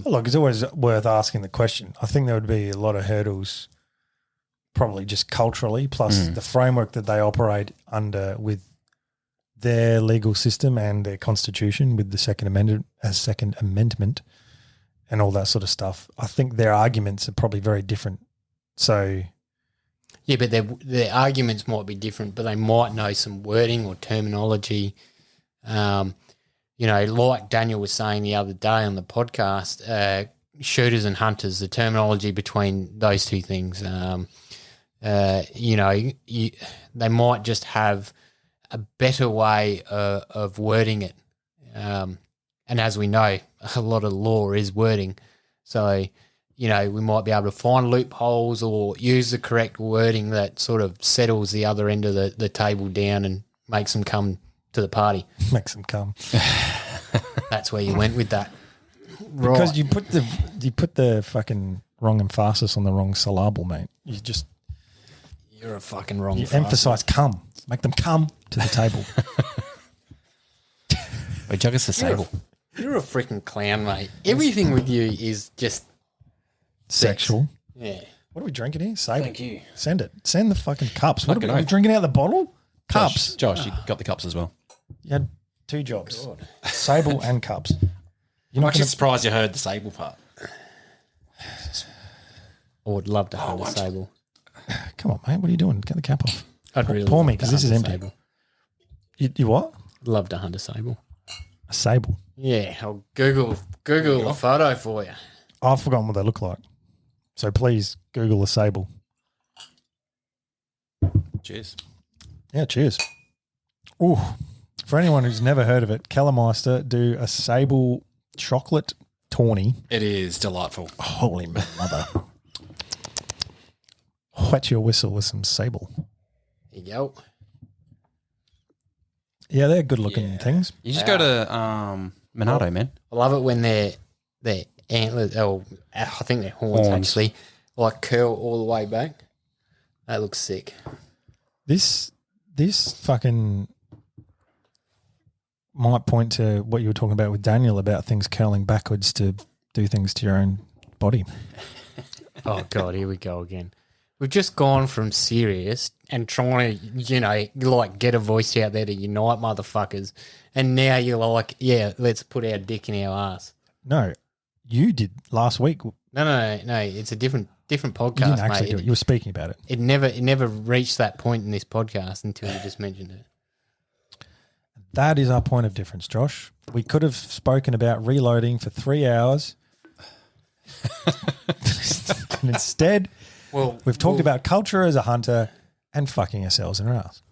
Look, it's always worth asking the question. I think there would be a lot of hurdles, probably just culturally, plus the framework that they operate under with their legal system and their constitution, with the Second Amendment, and all that sort of stuff. I think their arguments are probably very different. So, yeah, but their arguments might be different, but they might know some wording or terminology. Like Daniel was saying the other day on the podcast, shooters and hunters, the terminology between those two things, they might just have a better way of wording it. And as we know, a lot of law is wording. So, we might be able to find loopholes or use the correct wording that sort of settles the other end of the table down and makes them come to the party. Makes them come. That's where you went with that. Right. Because you put the fucking wrong emphasis on the wrong syllable, mate. You're a fucking wrong. You emphasise come. Make them come to the table. Wait, jug us the sable. You're a freaking clown, mate. Everything with you is just sexual. Yeah. What are we drinking here? Sable. Thank you. Send it. Send the fucking cups. What Fucking are we drinking out of the bottle? Cups. Josh, you got the cups as well. You had 2 jobs. God. Sable and cups. I'm actually surprised you heard the sable part. I would love to hold a sable. Come on, mate. What are you doing? Get the cap off. I'd really pour love me to because this is hunt a empty. sable. You what? Love to hunt a sable. A sable. Yeah, I'll Google a photo for you. I've forgotten what they look like. So please Google a sable. Cheers. Yeah, cheers. Ooh, for anyone who's never heard of it, Kellermeister do a sable chocolate tawny. It is delightful. Holy mother. Wet your whistle with some sable. There you go. Yeah, they're good looking things. You just go to Monado, man. I love it when their antlers, I think they're horns actually, like curl all the way back. That looks sick. This fucking might point to what you were talking about with Daniel about things curling backwards to do things to your own body. Oh, God, here we go again. We've just gone from serious and trying to, get a voice out there to unite motherfuckers. And now you're like, yeah, let's put our dick in our ass. No, you did last week. No. It's a different podcast, you didn't actually mate. do it. You were speaking about it. It never reached that point in this podcast until you just mentioned it. That is our point of difference, Josh. We could have spoken about reloading for 3 hours. And instead, we've talked about culture as a hunter and fucking ourselves in our ass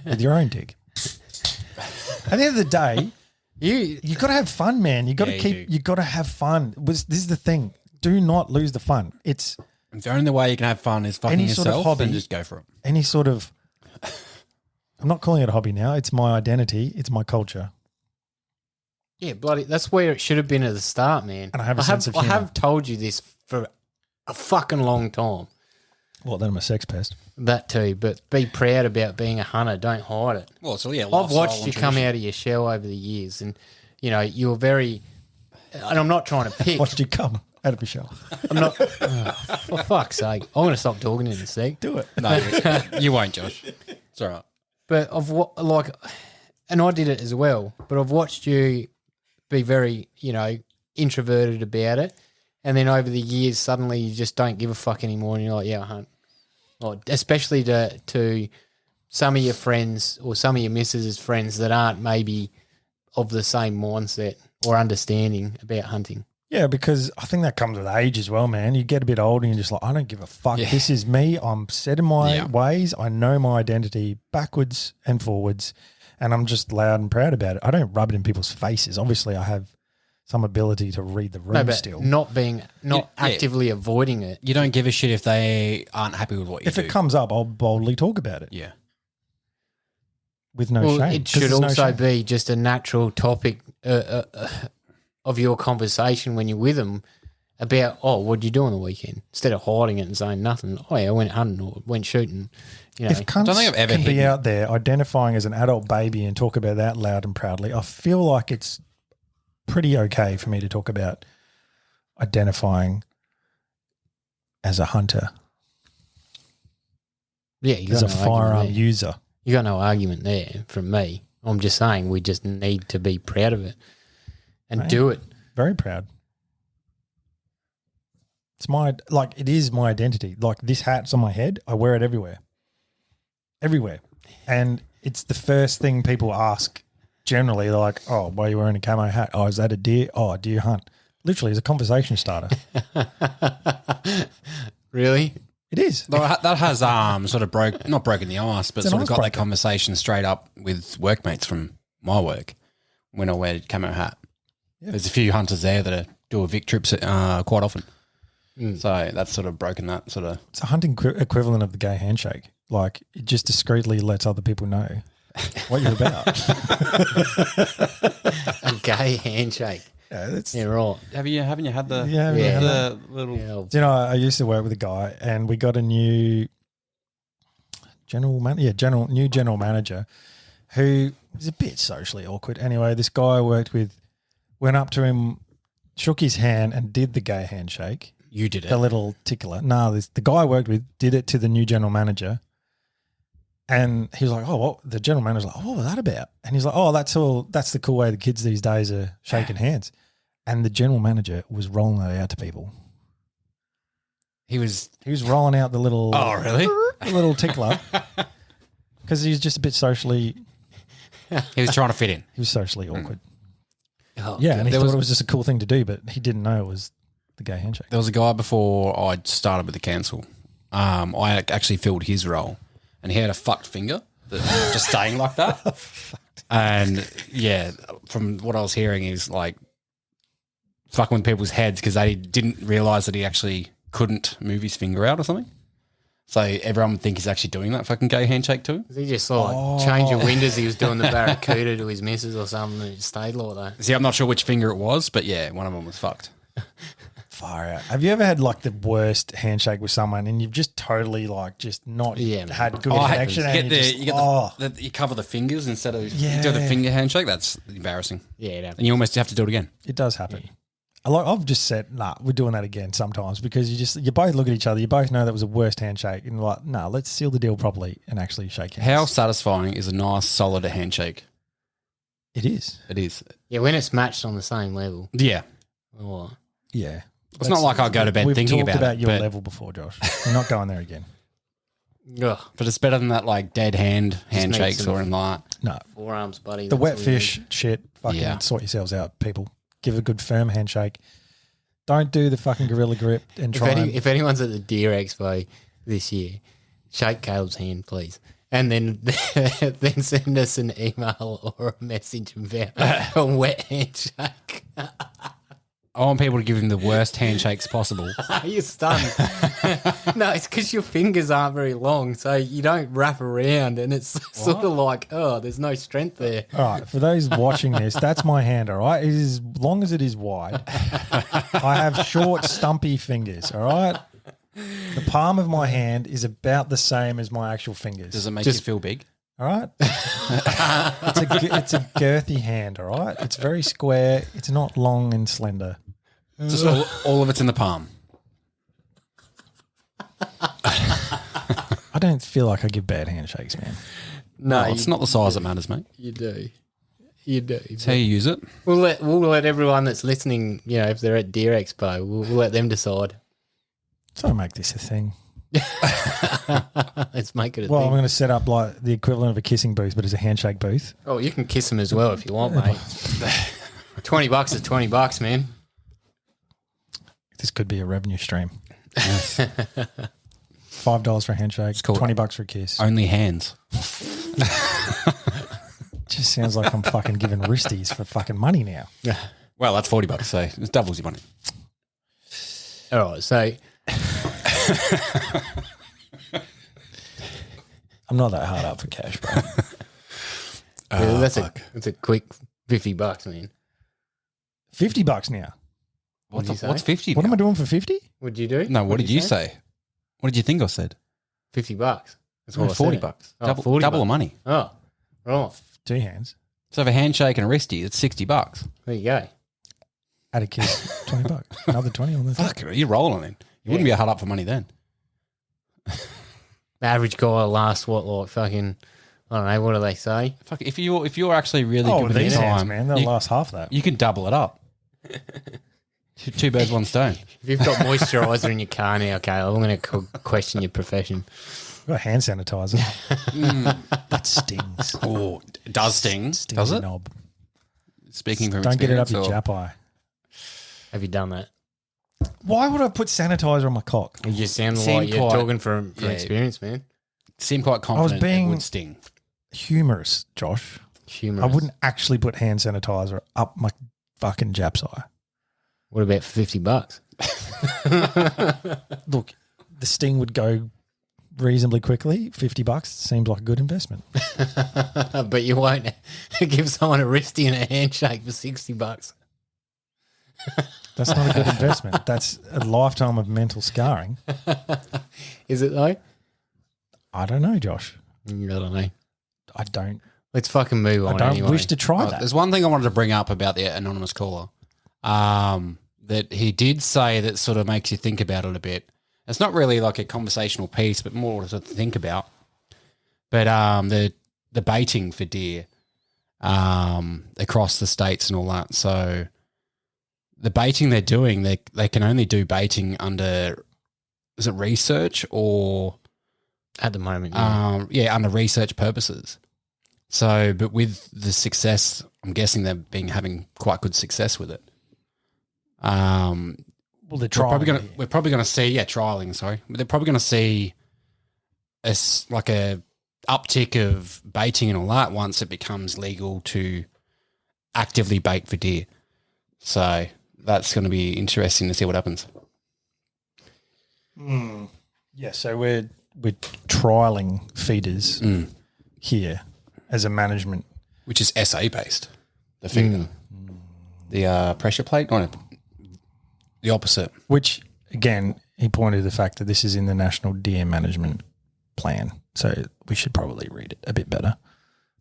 with your own dick. At the end of the day, you got to have fun, man. You got to have fun. This is the thing. Do not lose the fun. It's the only way you can have fun is fucking yourself, sort of hobby, and just go for it. Any sort of, I'm not calling it a hobby now. It's my identity. It's my culture. Yeah, bloody. That's where it should have been at the start, man. And I have a sense of humor. I have told you this for a fucking long time. Well, then I'm a sex pest. That too, but be proud about being a hunter. Don't hide it. Well, so yeah, I've watched you come out of your shell over the years, and you were very. And I'm not trying to pick. Watched you come. Out of Michelle. I'm not. For fuck's sake, I'm going to stop talking in a sec. Do it. No, you won't, Josh. It's all right. But I've and I did it as well. But I've watched you be very, introverted about it, and then over the years, suddenly you just don't give a fuck anymore, and you're like, yeah, I hunt. Like, especially to some of your friends or some of your missus' friends that aren't maybe of the same mindset or understanding about hunting. Yeah, because I think that comes with age as well, man. You get a bit older and you're just like, I don't give a fuck. Yeah. This is me. I'm set in my ways. I know my identity backwards and forwards, and I'm just loud and proud about it. I don't rub it in people's faces. Obviously, I have some ability to read the room still. Not actively avoiding it. You don't give a shit if they aren't happy with what you do. If it comes up, I'll boldly talk about it. Yeah. With no shame. It should also be just a natural topic of your conversation when you're with them about, what did you do on the weekend? Instead of hiding it and saying nothing. Oh, yeah, I went hunting or went shooting. If cunts I don't think I've ever can be out there identifying as an adult baby and talk about that loud and proudly, I feel like it's pretty okay for me to talk about identifying as a hunter. Yeah, as a firearm user. You got no argument there from me. I'm just saying we just need to be proud of it and do it. Very proud. It is my identity. Like this hat's on my head. I wear it everywhere. Everywhere. And it's the first thing people ask generally. They're like, oh, why are you wearing a camo hat? Oh, is that a deer? Oh, do you hunt? Literally, it's a conversation starter. Really? It is. That has sort of not broken the ice, but sort of got that conversation straight up with workmates from my work when I wear a camo hat. Yeah. There's a few hunters there that do Vic trips quite often. So that's sort of broken that sort of... It's a hunting equivalent of the gay handshake. Like, it just discreetly lets other people know what you're about. A gay handshake. Yeah, right. Haven't you had the little? Do you know, I used to work with a guy, and we got a new general manager who was a bit socially awkward. Anyway, this guy I worked with went up to him, shook his hand, and did the gay handshake. You did it. The little tickler. No, the guy I worked with did it to the new general manager. And he was like, the general manager's like, what was that about? And he's like, that's the cool way the kids these days are shaking hands. And the general manager was rolling that out to people. He was rolling out the little... Oh, really? The little tickler. Because he was just a bit socially... He was trying to fit in. He was socially awkward. Oh, yeah, and he thought it was just a cool thing to do, but he didn't know it was the gay handshake. There was a guy before I started with the council. I actually filled his role. And he had a fucked finger that ended up just staying like that. And yeah, from what I was hearing, he's like fucking with people's heads because they didn't realise that he actually couldn't move his finger out or something. So everyone would think he's actually doing that fucking gay handshake too. He just saw change of windows. He was doing the barracuda to his missus or something and it stayed like that. See, I'm not sure which finger it was, but yeah, one of them was fucked. Far out. Have you ever had like the worst handshake with someone and you've just totally like just not had good connection? You cover the fingers instead of you do the finger handshake. That's embarrassing. Yeah, it happens. And you almost have to do it again. It does happen. Yeah. I've just said, we're doing that again sometimes because you both look at each other, you both know that was the worst handshake and like, let's seal the deal properly and actually shake hands. How satisfying is a nice solid handshake? It is. It is. Yeah, when it's matched on the same level. Yeah. Oh. Yeah. It's not like I go to bed thinking about it. We've talked about your level before, Josh. We're not going there again. Ugh. But it's better than that like dead handshakes or in like no forearms, buddy. The wet fish shit. Fucking sort yourselves out, people. Give a good firm handshake. Don't do the fucking gorilla grip and if anyone's at the Deer Expo this year, shake Caleb's hand, please. And then send us an email or a message about a wet handshake. I want people to give him the worst handshakes possible. You're stunned. No, it's because your fingers aren't very long, so you don't wrap around, and it's sort of like, there's no strength there. All right, for those watching this, that's my hand, all right? It is as long as it is wide. I have short, stumpy fingers, all right? The palm of my hand is about the same as my actual fingers. Does it make you feel big? All right? It's a girthy hand, all right? It's very square. It's not long and slender. Just all of it's in the palm. I don't feel like I give bad handshakes, man. No, it's not the size that matters, mate. You do. You do. It's how you use it. We'll let everyone that's listening, if they're at Deer Expo, we'll let them decide. So make this a thing. Let's make it a Well, thing. I'm going to set up like the equivalent of a kissing booth, but as a handshake booth. Oh, you can kiss them as well if you want, mate. $20 is $20, man. This could be a revenue stream. Yes. $5 for a handshake, $20 for a kiss. Only hands. Just sounds like I'm fucking giving wristies for fucking money now. Yeah. Well, that's $40, so it doubles your money. All right, so I'm not that hard up for cash, bro. that's a quick $50, man. $50 now. What's 50? What am I doing for 50? What'd you do? No, what did you say? What did you think I said? $50. That's No, what I said. $40. Oh, Double, $40. double the money. Oh, right. 2 hands. So for a handshake and a wristy, it's $60. There you go. Add a kiss, $20. Another 20 on the Fuck, you're rolling in. You wouldn't be hard up for money then. The average guy will last fucking, I don't know, what do they say? Fuck, if you're actually really good with these your hands, time, man, they'll last half that. you can double it up. Two birds, one stone. If you've got moisturiser in your car now, okay, I'm going to question your profession. I've got hand sanitizer. That stings. Oh, it does sting. Stings Does a it? knob. Speaking from Don't get it up experience, your or- jap eye. Have you done that? Why would I put sanitizer on my cock? You sound Seem like you're quite- talking from yeah. experience, man. Seem quite confident being- it would sting. Humorous, Josh. Humorous. I wouldn't actually put hand sanitizer up my fucking jap's eye. What about for $50? Look, the sting would go reasonably quickly. $50 seems like a good investment. But you won't give someone a wristy and a handshake for $60. That's not a good investment. That's a lifetime of mental scarring. Is it though? I don't know, Josh. I don't know. I don't. Let's fucking move on. I don't anyway. wish to try that. There's one thing I wanted to bring up about the anonymous caller. That he did say that sort of makes you think about it a bit. It's not really like a conversational piece, but more to sort of think about. But the baiting for deer across the states and all that. So the baiting they're doing, they can only do baiting under, is it research or At the moment, yeah. under research purposes. So, but with the success, I'm guessing they've been having quite good success with it. Well, they're We're trying. probably going to see, trialing, sorry. But they're probably going to see a uptick of baiting and all that once it becomes legal to actively bait for deer. So that's going to be interesting to see what happens. Yeah, so we're trialing feeders here as a management. Which is SA based, the feeder. The pressure plate? No, the opposite. Which, again, he pointed to the fact that this is in the National Deer Management Plan. So we should probably read it a bit better.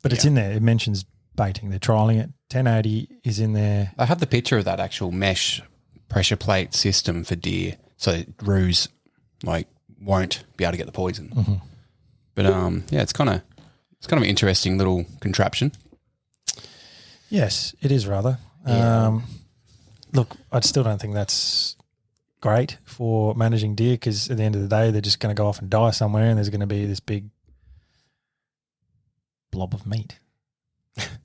But it's in there. It mentions baiting. They're trialing it. 1080 is in there. I have the picture of that actual mesh pressure plate system for deer, so roos won't be able to get the poison. But it's kind of an interesting little contraption. Yes, it is rather. Yeah. Look, I still don't think that's great for managing deer because at the end of the day, they're just going to go off and die somewhere and there's going to be this big blob of meat.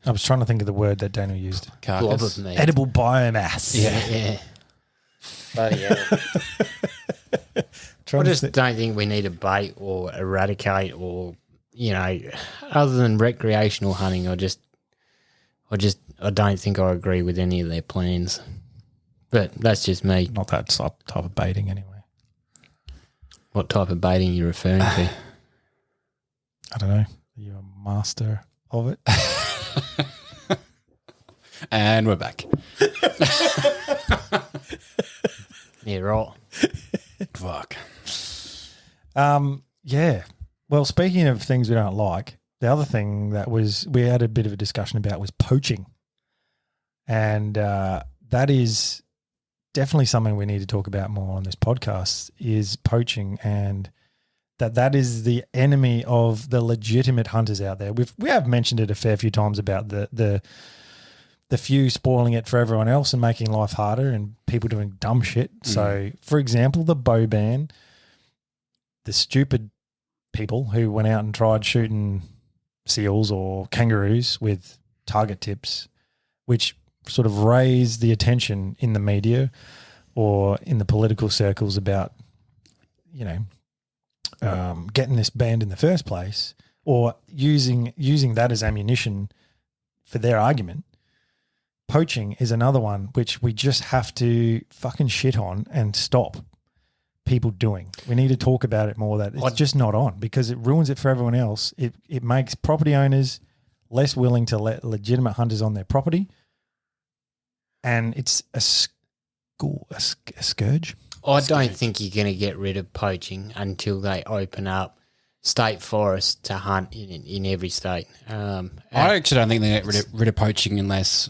I was trying to think of the word that Daniel used. Blob of meat. Edible biomass. Yeah. Bloody hell. I Trying to just thi- don't think we need to bait or eradicate or, other than recreational hunting, I don't think I agree with any of their plans. But that's just me. Not that type of baiting anyway. What type of baiting are you referring to? I don't know. Are you a master of it? And we're back. Yeah, right. Fuck. Yeah. Well, speaking of things we don't like, the other thing that we had a bit of a discussion about was poaching. And that is definitely something we need to talk about more on this podcast is poaching, and that is the enemy of the legitimate hunters out there. We have mentioned it a fair few times about the few spoiling it for everyone else and making life harder and people doing dumb shit. So, for example, the bow ban, the stupid people who went out and tried shooting seals or kangaroos with target tips, which sort of raised the attention in the media or in the political circles about, getting this banned in the first place, or using that as ammunition for their argument. Poaching is another one which we just have to fucking shit on and stop people doing. We need to talk about it more, that it's just not on, because it ruins it for everyone else. It makes property owners less willing to let legitimate hunters on their property, and it's a scourge. I don't think you're going to get rid of poaching until they open up state forests to hunt in every state. I actually don't think they get rid of poaching unless,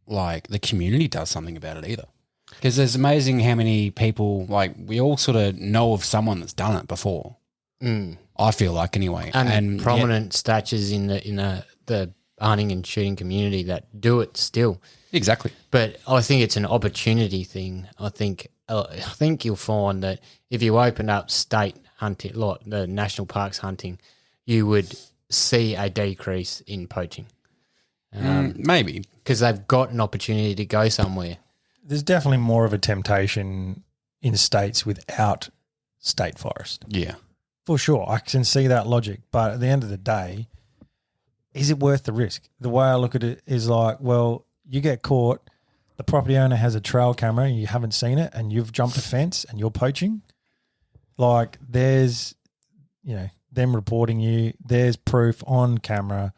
like, the community does something about it either. Because there's amazing how many people, like, we all sort of know of someone that's done it before. I feel like, anyway, and prominent statures in the hunting and shooting community that do it still. Exactly. But I think it's an opportunity thing. I think you'll find that if you open up state hunting, like the national parks hunting, you would see a decrease in poaching. Maybe. Because they've got an opportunity to go somewhere. There's definitely more of a temptation in states without state forest. Yeah. For sure. I can see that logic. But at the end of the day, is it worth the risk? The way I look at it is like, well, you get caught, the property owner has a trail camera and you haven't seen it, and you've jumped a fence and you're poaching. Like, there's, them reporting you, there's proof on camera,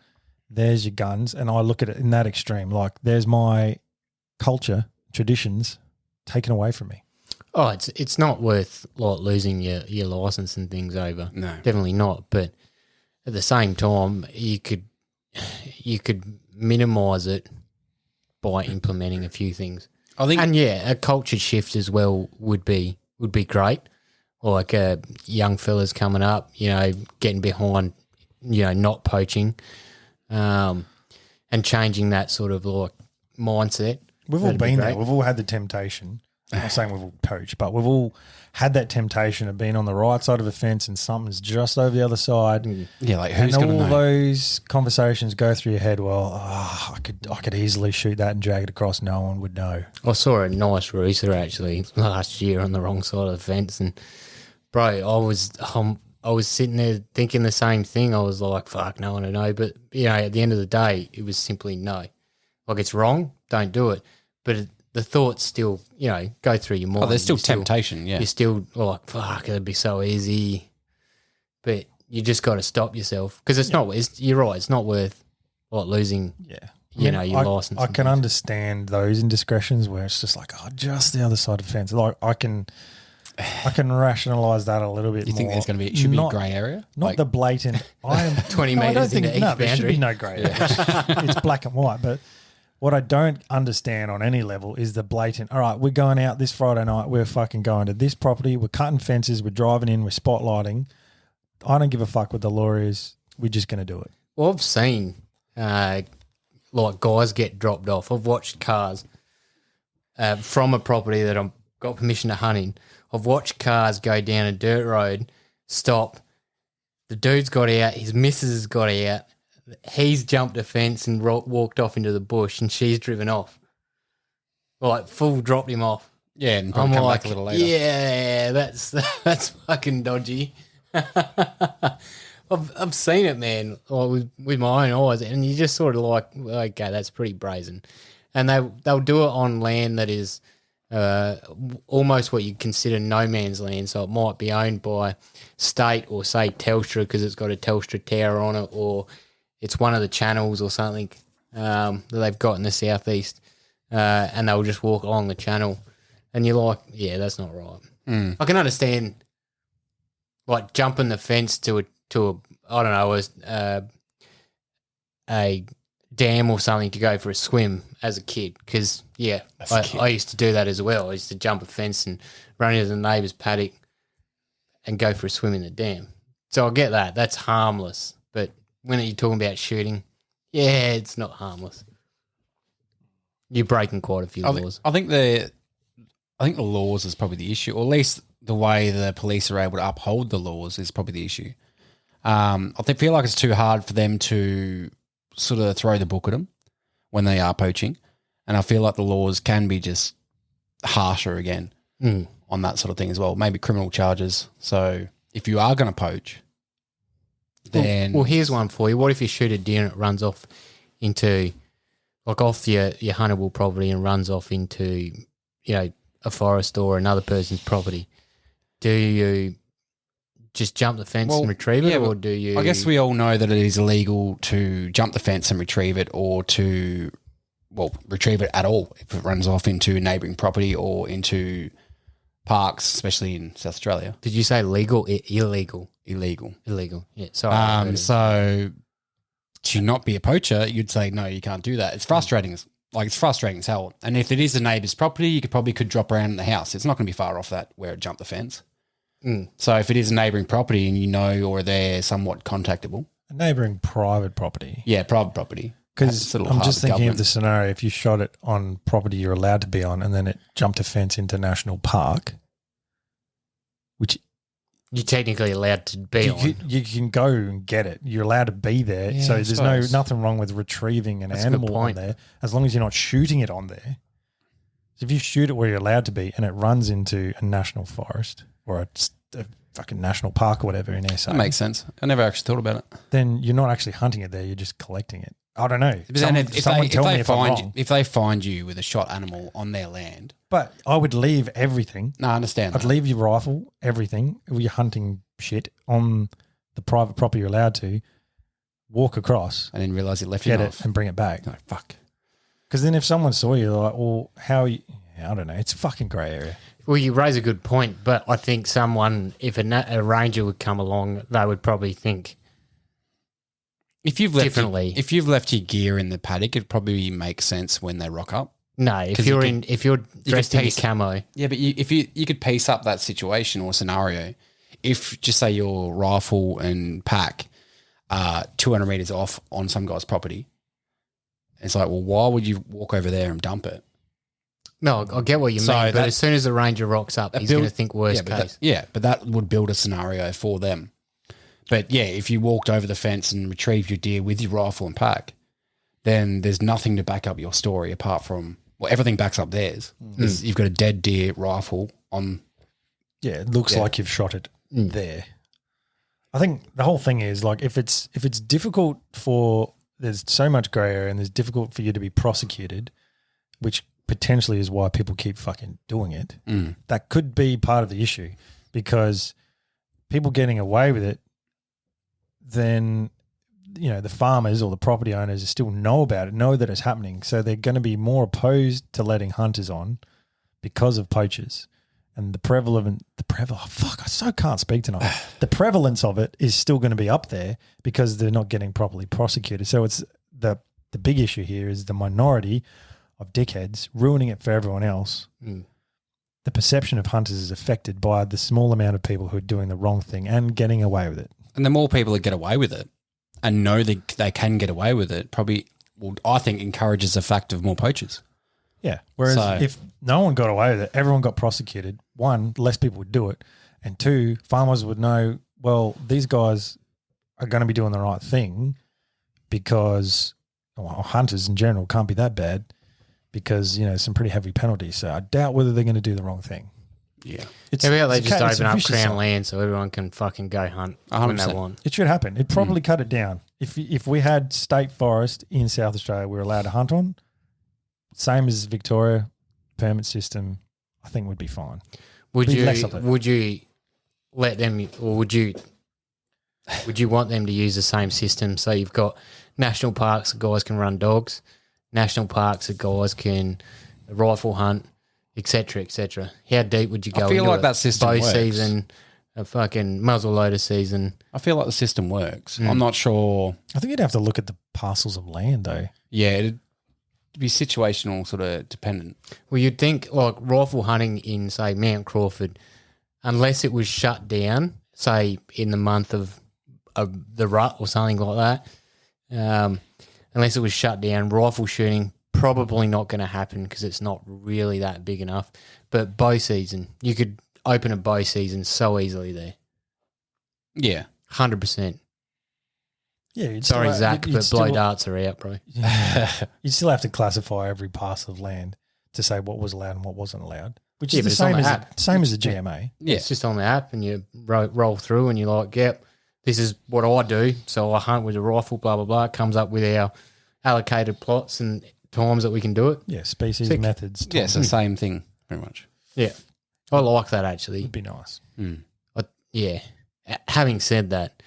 there's your guns, and I look at it in that extreme. Like, there's my culture, traditions taken away from me. Oh, it's not worth, like, losing your license and things over. No. Definitely not. But at the same time, you could minimise it by implementing a few things. I think, and a culture shift as well would be great. Like young fellas coming up, getting behind, not poaching, and changing that sort of like mindset. We've all been there. We've all had the temptation. I'm not saying we've all poached, but we've all had that temptation of being on the right side of a fence and something's just over the other side. Yeah, like, who's going to know? And all those conversations go through your head, well, I could easily shoot that and drag it across. No one would know. I saw a nice rooster actually last year on the wrong side of the fence, and bro, I was sitting there thinking the same thing. I was like, fuck, no one would know. But, at the end of the day, it was simply no. Like, it's wrong, don't do it. But the thoughts still, go through your mind. Oh, there's still temptation, yeah. You're still like, fuck, it'd be so easy. But you just got to stop yourself, because you're right, it's not worth, like, losing, your license. I can understand those indiscretions where it's just like, just the other side of the fence. Like, I can rationalise that a little bit more. You think there's going to be, should be a grey area? Not the blatant. I am 20 metres into each boundary. There should be no grey area. It's black and white. But what I don't understand on any level is the blatant, all right, we're going out this Friday night, we're fucking going to this property, we're cutting fences, we're driving in, we're spotlighting. I don't give a fuck what the law is. We're just going to do it. Well, I've seen like guys get dropped off. I've watched cars from a property that I've got permission to hunt in. I've watched cars go down a dirt road, stop. The dude's got out. His missus has got out. He's jumped a fence and walked off into the bush, and she's driven off. Like, full dropped him off. Yeah, and probably come back a little later. Yeah, that's fucking dodgy. I've seen it, man, like with my own eyes, and you just sort of like, okay, that's pretty brazen. And they'll do it on land that is almost what you consider no man's land, so it might be owned by state or, say, Telstra because it's got a Telstra tower on it, or it's one of the channels or something that they've got in the southeast, and they'll just walk along the channel, and you're like, yeah, that's not right. I can understand, like, jumping the fence to a I don't know, a dam or something to go for a swim as a kid because, I used to do that as well. I used to jump a fence and run into the neighbour's paddock and go for a swim in the dam. So I get that. That's harmless. But when you're talking about shooting, it's not harmless. You're breaking quite a few laws. I think the laws is probably the issue, or at least the way the police are able to uphold the laws is probably the issue. I feel like it's too hard for them to sort of throw the book at them when they are poaching, and I feel like the laws can be just harsher again on that sort of thing as well. Maybe criminal charges. So if you are going to poach, then well, here's one for you. What if you shoot a deer and it runs off into off your huntable property and runs off into a forest or another person's property? Do you just jump the fence and retrieve it, or do you? I guess we all know that it is illegal to jump the fence and retrieve it, or to retrieve it at all if it runs off into neighbouring property or into parks, especially in South Australia. Did you say legal? Illegal. Illegal. Yeah. Sorry. So to not be a poacher, you'd say no, you can't do that. It's frustrating. It's frustrating as hell. And if it is a neighbour's property, you could drop around in the house. It's not going to be far off that where it jumped the fence. So if it is a neighbouring property and or they're somewhat contactable. A neighbouring private property. Yeah, private property. Because I'm just thinking of the scenario, if you shot it on property you're allowed to be on and then it jumped a fence into National Park, which you're technically allowed to be on. You can go and get it. You're allowed to be there. Yeah, so there's nothing wrong with retrieving an animal on there as long as you're not shooting it on there. So if you shoot it where you're allowed to be and it runs into a national forest or a fucking national park or whatever in SA. That makes sense. I never actually thought about it. Then you're not actually hunting it there. You're just collecting it. I don't know. If they find you with a shot animal on their land. But I would leave everything. No, I understand I'd leave your rifle, everything, your hunting shit on the private property you're allowed to, walk across. And then realise you left get it it off. and bring it back. No, fuck. Because then if someone saw you, they're like, well, how you... I don't know. It's a fucking grey area. Well, you raise a good point, but I think if a ranger would come along, they would probably think differently. If you've left your gear in the paddock, it probably makes sense when they rock up. No, if you're dressed in your camo. Yeah, but if you could piece up that situation or scenario, if just say your rifle and pack are 200 meters off on some guy's property, it's like, well, why would you walk over there and dump it? No, I get what you mean, but as soon as the ranger rocks up, he's going to think worst case. But that would build a scenario for them. But yeah, if you walked over the fence and retrieved your deer with your rifle and pack, then there's nothing to back up your story apart from, everything backs up theirs. You've got a dead deer rifle on. Yeah, it looks like you've shot it there. I think the whole thing is like if it's difficult there's so much grey area and there's difficult for you to be prosecuted, which potentially is why people keep fucking doing it. That could be part of the issue because people getting away with it, then, the farmers or the property owners still know about it, know that it's happening. So they're going to be more opposed to letting hunters on because of poachers. And I so can't speak tonight. The prevalence of it is still going to be up there because they're not getting properly prosecuted. So it's the big issue here is the minority of dickheads ruining it for everyone else. The perception of hunters is affected by the small amount of people who are doing the wrong thing and getting away with it. And the more people that get away with it and know that they can get away with it, probably, I think, encourages the fact of more poachers. Yeah. Whereas if no one got away with it, everyone got prosecuted, one, less people would do it, and two, farmers would know, well, these guys are going to be doing the right thing because hunters in general can't be that bad because, some pretty heavy penalties. So I doubt whether they're going to do the wrong thing. Yeah. They just open up Crown land so everyone can fucking go hunt 100%. When they want. It should happen. It'd probably cut it down. If we had state forest in South Australia we're allowed to hunt on, same as Victoria, permit system, I think would be fine. Would you let them, or would you want them to use the same system? So you've got national parks that guys can run dogs, national parks that guys can rifle hunt, etc., etc. How deep would you go? I feel like that system bow works. season, a fucking muzzleloader season. I feel like the system works. I'm not sure. I think you'd have to look at the parcels of land though. Yeah, it'd be situational sort of dependent. Well, you'd think like rifle hunting in, say, Mount Crawford, unless it was shut down, say, in the month of the rut or something like that, unless it was shut down, rifle shooting probably not going to happen because it's not really that big enough. But bow season, you could open a bow season so easily there. Yeah. 100%. Yeah, you'd Sorry, still, Zach, you'd but still, blow darts are out, bro. You'd still have to classify every parcel of land to say what was allowed and what wasn't allowed, which Yeah, is but the it's on same the as app. same as the GMA. Yeah. It's just on the app and you roll through and you're like, yep, this is what I do. So I hunt with a rifle, blah, blah, blah. It comes up with our allocated plots and times that we can do it. Yeah, species, Sick. methods. Yeah, it's the same thing, pretty much. Yeah. I like that actually. Would be nice. Yeah. Having said that,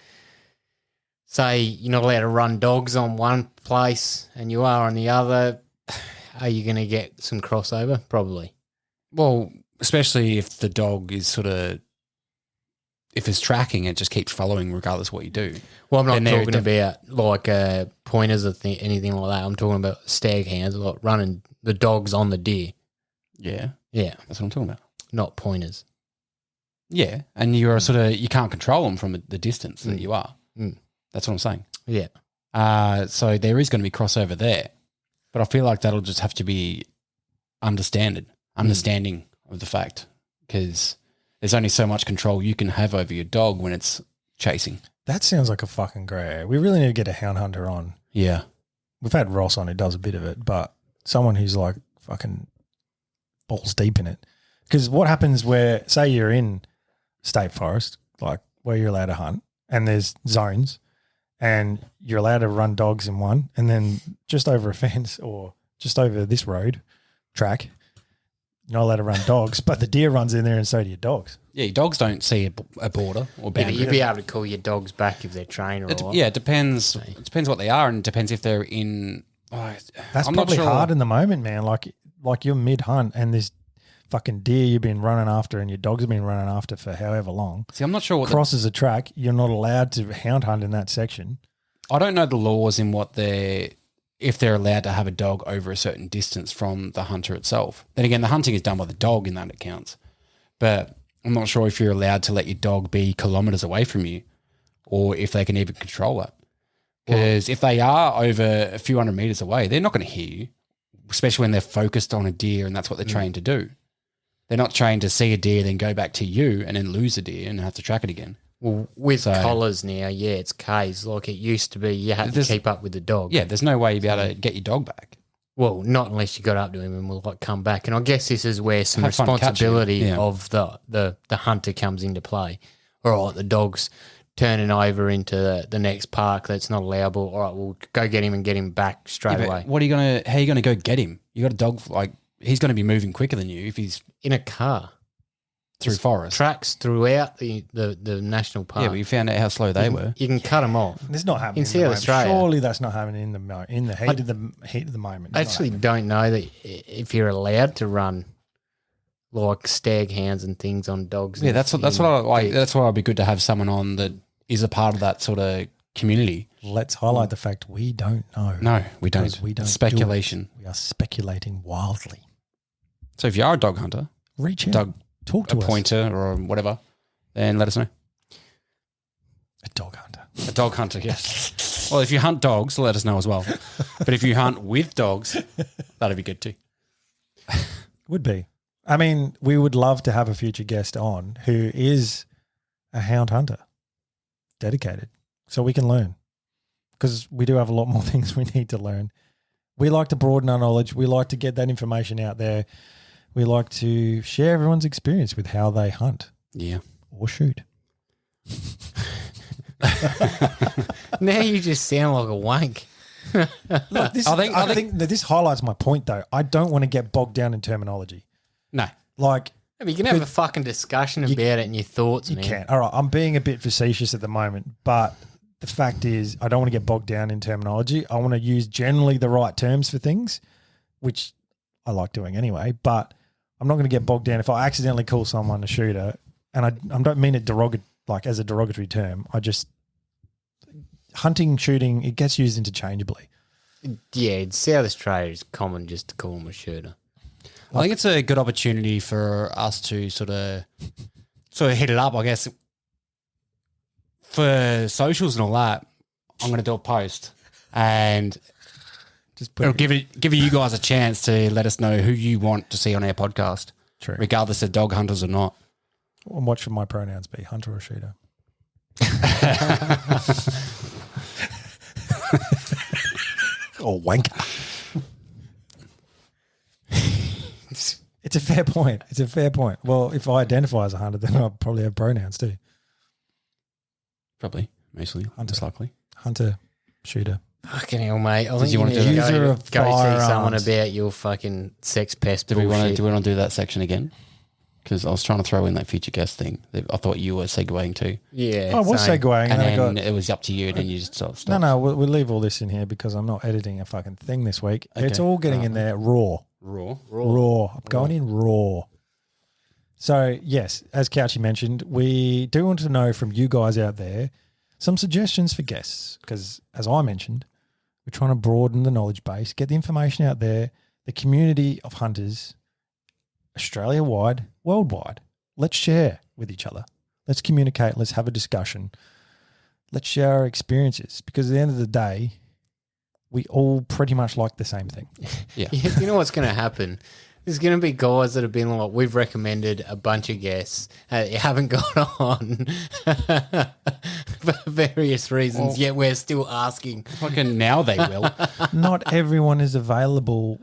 say you're not allowed to run dogs on one place and you are on the other, are you going to get some crossover? Probably. Well, especially if the dog is sort of, if it's tracking, it just keeps following regardless what you do. Well, I'm not Then they're talking about like pointers or anything like that. I'm talking about stag hounds, like running the dogs on the deer. Yeah, Yeah, that's what I'm talking about. not pointers. Yeah, and you're sort of, you can't control them from the distance that you are. Mm. That's what I'm saying. Yeah. So there is going to be crossover there, but I feel like that'll just have to be understanding of the fact, because there's only so much control you can have over your dog when it's chasing. That sounds like a fucking grey area. We really need to get a hound hunter on. Yeah. We've had Ross on who does a bit of it, but someone who's like fucking balls deep in it. Because what happens where, say you're in state forest, like where you're allowed to hunt, and there's zones, and you're allowed to run dogs in one, and then just over a fence or just over this road track, you're not allowed to run dogs, but the deer runs in there and so do your dogs. Yeah, your dogs don't see a border or Yeah, but boundary. you'd be able to call your dogs back if they're trained or what. Yeah, it depends. It depends what they are, and it depends if they're in. Oh, That's I'm probably not sure. hard in the moment, man. Like you're mid hunt and this fucking deer you've been running after and your dogs have been running after for however long. See, I'm not sure what Crosses a track, you're not allowed to hound hunt in that section. I don't know the laws in what if they're allowed to have a dog over a certain distance from the hunter itself. Then again, the hunting is done by the dog in that it counts. But I'm not sure if you're allowed to let your dog be kilometres away from you or if they can even control it. Because if they are over a few hundred metres away, they're not going to hear you, especially when they're focused on a deer and that's what they're trained to do. They're not trained to see a deer, then go back to you and then lose a deer and have to track it again. Well, with collars now, yeah, it's Ks. Like it used to be, you had to keep up with the dog. Yeah, there's no way you'd be able to get your dog back. Well, not unless you got up to him and will like come back. And I guess this is where some Have fun catching responsibility him, yeah. of the hunter comes into play. All right, the dog's turning over into the next park that's not allowable. All right, we'll go get him and get him back straight Yeah, but away. how are you gonna go get him? You got a dog, like he's gonna be moving quicker than you if he's In a car. through forest. Tracks throughout the national park. Yeah, but you found out how slow they were. You can cut them off. It's not happening In in the South moment. Australia. Surely that's not happening in the heat of the moment. I It's not actually happening. don't know that if you're allowed to run like stag hounds and things on dogs. Yeah, that's what I like. That's why it'd be good to have someone on that is a part of that sort of community. Let's highlight the fact we don't know. No, we don't. Because we don't do it. Speculation. We are speculating wildly. So if you are a dog hunter, Reach out. dog, Talk a to us. pointer or whatever, then let us know. A dog hunter. A dog hunter, yes. Well, if you hunt dogs, let us know as well. But if you hunt with dogs, that'd be good too. Would be. I mean, we would love to have a future guest on who is a hound hunter, dedicated, so we can learn. Because we do have a lot more things we need to learn. We like to broaden our knowledge. We like to get that information out there. We like to share everyone's experience with how they hunt Yeah. or shoot. Now you just sound like a wank. Look, this, I think that this highlights my point, though. I don't want to get bogged down in terminology. No. Like, I mean, you can have a fucking discussion about it and your thoughts, you man. can. All right, I'm being a bit facetious at the moment, but the fact is I don't want to get bogged down in terminology. I want to use generally the right terms for things, which I like doing anyway, but I'm not going to get bogged down. If I accidentally call someone a shooter and I don't mean it as a derogatory term. Hunting, shooting, it gets used interchangeably. Yeah, in South Australia, it's common just to call him a shooter. I think it's a good opportunity for us to sort of hit it up, I guess. For socials and all that, I'm going to do a post and it'll give you guys a chance to let us know who you want to see on our podcast. True. Regardless of dog hunters or not. And what should my pronouns be, hunter or shooter? Or wanker. It's a fair point. Well, if I identify as a hunter, then I'll probably have pronouns too. Probably, mostly, hunter, likely. Hunter, shooter. Fucking hell, mate. I think you want to go see someone about your fucking sex pest do we bullshit. want to do that section again? Because I was trying to throw in that future guest thing. I thought you were segueing too. Yeah. I was segueing. And then it was up to you and then you just stopped. No, we'll leave all this in here because I'm not editing a fucking thing this week. Okay. It's all getting in there raw. Raw. I'm going in raw. So, yes, as Couchy mentioned, we do want to know from you guys out there some suggestions for guests because, as I mentioned, we're trying to broaden the knowledge base, get the information out there, the community of hunters, Australia-wide, worldwide. Let's share with each other. Let's communicate. Let's have a discussion. Let's share our experiences because at the end of the day, we all pretty much like the same thing. Yeah. You know what's going to happen? There's going to be guys that have been like, we've recommended a bunch of guests. You haven't got on for various reasons, yet we're still asking. Fucking now they will. Not everyone is available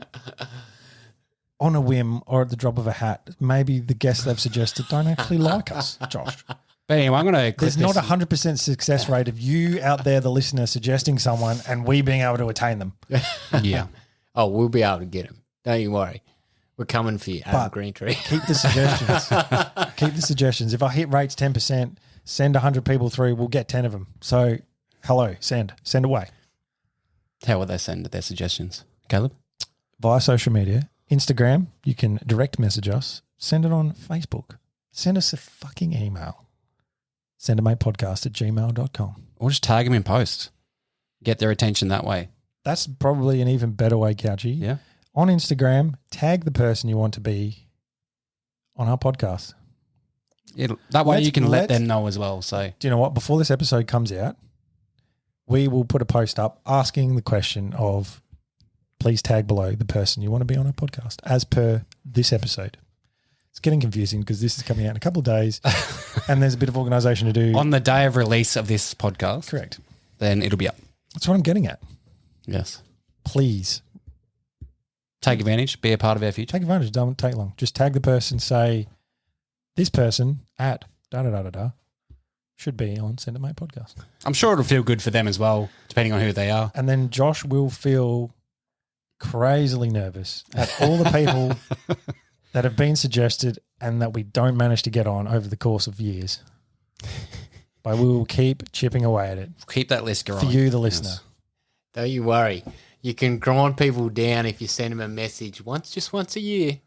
on a whim or at the drop of a hat. Maybe the guests they've suggested don't actually like us, Josh. But anyway, I'm going to... There's not 100% success rate of you out there, the listener, suggesting someone and we being able to attain them. Yeah. Oh, we'll be able to get them. Don't you worry. We're coming for you, Adam Greentree. Keep the suggestions. If our hit rate's 10%, send 100 people through, we'll get 10 of them. So, hello, send away. How will they send their suggestions? Caleb? Via social media. Instagram, you can direct message us. Send it on Facebook. Send us a fucking email. sendermatepodcast@gmail.com. Or just tag them in posts. Get their attention that way. That's probably an even better way, Couchy. Yeah. On Instagram, tag the person you want to be on our podcast. That way you can let them know as well. So, do you know what? Before this episode comes out, we will put a post up asking the question of please tag below the person you want to be on our podcast as per this episode. It's getting confusing because this is coming out in a couple of days and there's a bit of organisation to do. On the day of release of this podcast. Correct. Then it'll be up. That's what I'm getting at. Yes. Please. Take advantage. Be a part of our future. Take advantage. Don't take long. Just tag the person. Say, this person at da-da-da-da-da should be on Send It Mate Podcast. I'm sure it'll feel good for them as well, depending on who they are. And then Josh will feel crazily nervous at all the people that have been suggested and that we don't manage to get on over the course of years. But we will keep chipping away at it. Keep that list going. For you, the listener. Yes. Don't you worry. You can grind people down if you send them a message just once a year.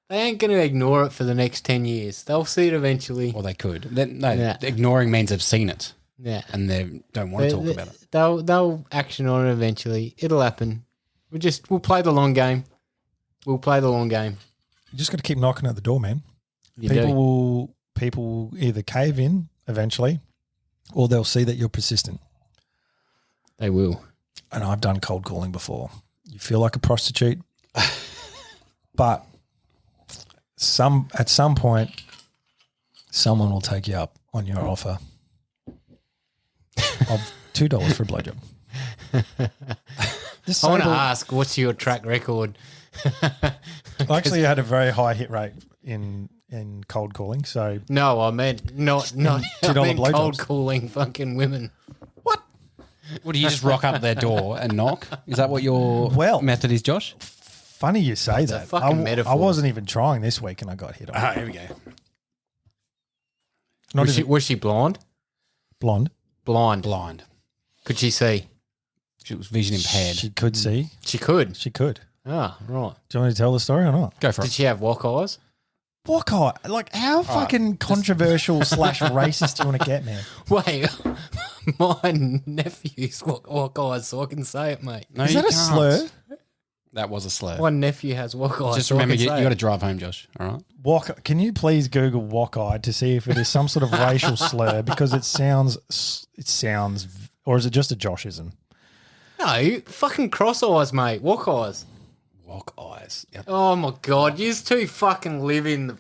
They ain't going to ignore it for the next 10 years. They'll see it eventually. Or they could. Ignoring means they've seen it. Yeah. And they don't want to talk about it. They'll action on it eventually. It'll happen. We'll play the long game. We'll play the long game. You just got to keep knocking at the door, man. People will either cave in eventually or they'll see that you're persistent. They will. And I've done cold calling before. You feel like a prostitute, but at some point, someone will take you up on your offer of $2 for a blowjob. I want to ask, what's your track record? I actually had a very high hit rate in cold calling. So no, I meant not $2 I meant blowjobs. cold calling fucking women. What? Would you just rock up their door and knock? Is that what your method is, Josh? Funny you say that. A fucking metaphor. I wasn't even trying this week and I got hit on. Here we go. Was she blonde? Blonde. Blind. Could she see? She was vision impaired. She could see. She could. She could. Ah, right. Do you want me to tell the story or not? Go for Did it. she have walk eyes? Wok-eye. Like, how fucking controversial / racist do you want to get, man? Wait, my nephew's wok-eyes, so I can say it, mate. No, Is that a slur? That was a slur. My nephew has wok-eyes. Just so I remember, can you say got to it. drive home, Josh. All right. Can you please Google wok-eye to see if it is some sort of racial slur? Because it sounds, or is it just a Joshism? No, fucking cross-eyes, mate. Wok-eyes. Wok eyes. Yep. Oh, my God. You two fucking live in the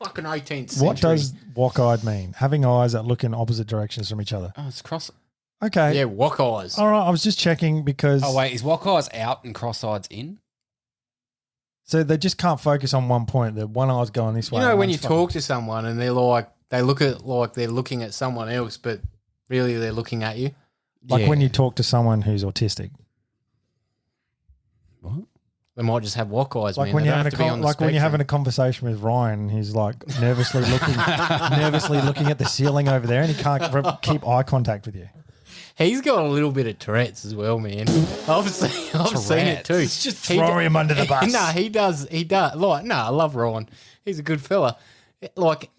fucking 18th century. What does wok-eyed mean? Having eyes that look in opposite directions from each other. Oh, it's cross. Okay. Yeah, wok-eyes. All right. I was just checking because. Oh, wait. Is wok eyes out and cross eyes in? So they just can't focus on one point. The one eye's going this way. You know and when one's you talk to someone and they're like, they look at like they're looking at someone else, but really they're looking at you. like when you talk to someone who's autistic. What? They might just have wok eyes, Like man. when They you're don't having have to be on the when you're having a spectrum. conversation with Ryan, he's like nervously looking at the ceiling over there, and he can't keep eye contact with you. He's got a little bit of Tourette's as well, man. I've seen it too. Just throw him under the bus. No, he does. Like, no, I love Ryan. He's a good fella. Like,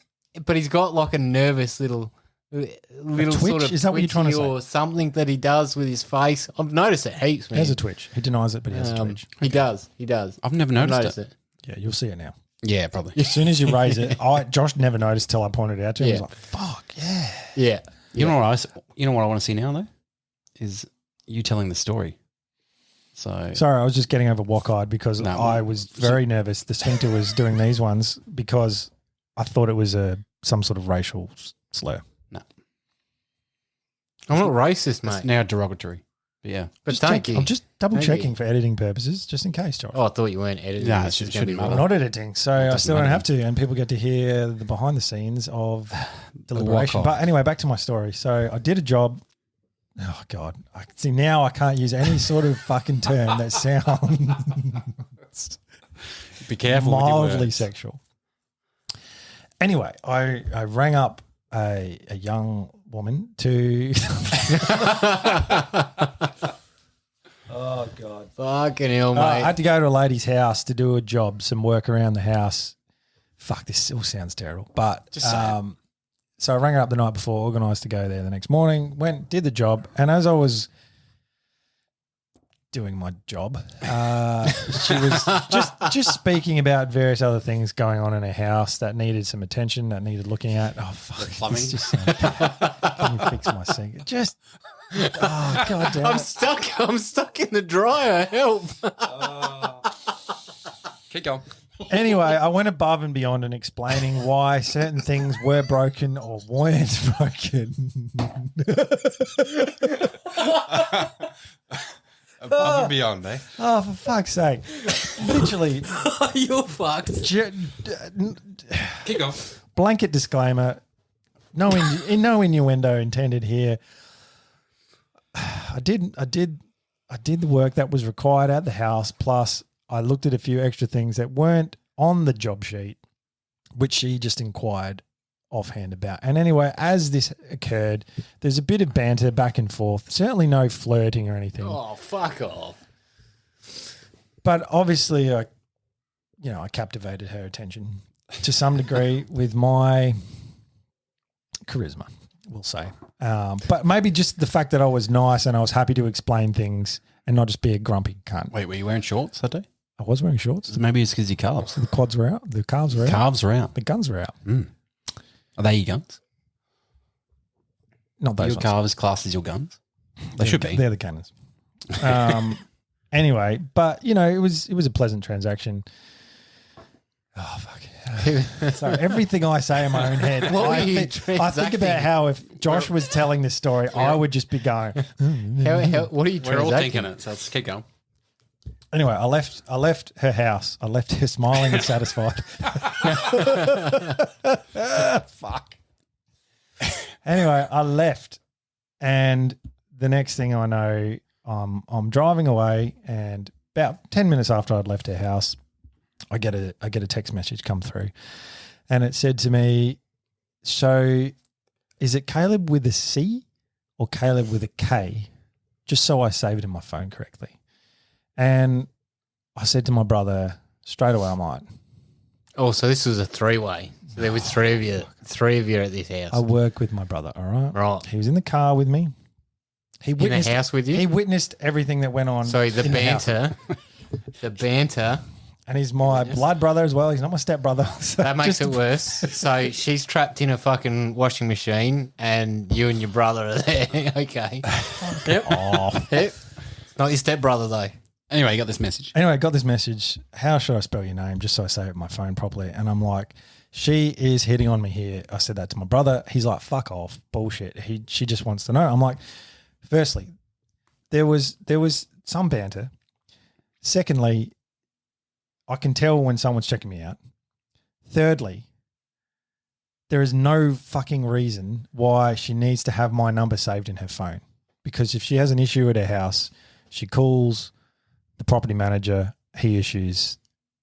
but he's got like a nervous little twitch? sort of Is that what you're trying to twitchy say? or something that he does with his face. I've noticed it heaps, man. He has a twitch. He denies it, but he has a twitch. He does. He does. I've never noticed it. Yeah, you'll see it now. Yeah, probably. As soon as you raise it, Josh never noticed till I pointed it out to him. He Yeah. was like, "Fuck yeah!" Yeah. You know what I want to see now though, is you telling the story. So Sorry, I was just getting over wok-eyed because No, I was very nervous. The sphincter was doing these ones because I thought it was some sort of racial slur. I'm not racist, it's mate. now derogatory. But yeah, But Just thank check- you. I'm just double Thank checking you. for editing purposes, just in case, Josh. Oh, I thought you weren't editing. No, This it is gonna be shouldn't raw. matter. I'm not editing, so I doesn't still don't matter. have to, and people get to hear the behind the scenes of deliberation. wok-eye. But anyway, back to my story. So I did a job. Oh God! See now I can't use any sort of fucking term that sounds be careful with your mildly words. sexual. Anyway, I rang up a young woman to. Oh God! Fucking hell, mate. I had to go to a lady's house to do a job, some work around the house. Fuck, this still sounds terrible. But Just say it. so I rang her up the night before, organised to go there the next morning, went, did the job, and as I was doing my job, she was just speaking about various other things going on in her house that needed some attention, that needed looking at. Oh fuck! plumbing? this just sounds- Can you fix my sink? Just God damn I'm it. stuck. I'm stuck in the dryer. Help. Keep going. Anyway, I went above and beyond in explaining why certain things were broken or weren't broken. Above and beyond, eh? Oh, for fuck's sake. Literally, You're fucked. Keep going. blanket disclaimer. No innuendo intended here. I did the work that was required at the house, plus I looked at a few extra things that weren't on the job sheet, which she just inquired offhand about. And anyway, as this occurred, there's a bit of banter back and forth. Certainly no flirting or anything. Oh, fuck off. But obviously, I captivated her attention to some degree with my charisma, we'll say. But maybe just the fact that I was nice and I was happy to explain things and not just be a grumpy cunt. Wait, were you wearing shorts that day? I was wearing shorts. So maybe it's because your calves. The quads were out. The calves were out. Calves are out. The guns were out. Are they your guns? Not those Your ones. calves classed as your guns? They should be. They're the cannons. Anyway, but it was a pleasant transaction. Oh fuck! Sorry, everything I say in my own head. What were I you think about transacting? how if Josh was telling this story, I would just be going. What are you We're all transacting? thinking it, so let's keep going. Anyway, I left her house. I left her smiling and satisfied. Fuck. Anyway, I left, and the next thing I know, I'm driving away, and about 10 minutes after I'd left her house, I get a text message come through, and it said to me, "So, is it Caleb with a C or Caleb with a K?" Just so I save it in my phone correctly. And I said to my brother straight away, I'm like, Oh, so this was a three-way. So there was three of you at this house. I work with my brother, all right? Right. He was in the car with me. He In the house with you? He witnessed everything that went on. So the in the house. banter. And he's my blood brother as well. He's not my stepbrother. So That makes it worse. So she's trapped in a fucking washing machine and you and your brother are there. Okay. Yep. Oh. Yep. Not your stepbrother though. Anyway, you got this message. Anyway, I got this message. How should I spell your name? Just so I say it on my phone properly. And I'm like, she is hitting on me here. I said that to my brother. He's like, fuck off. Bullshit. She just wants to know. I'm like, firstly, there was some banter. Secondly, I can tell when someone's checking me out. Thirdly, there is no fucking reason why she needs to have my number saved in her phone. Because if she has an issue at her house, she calls the property manager, he issues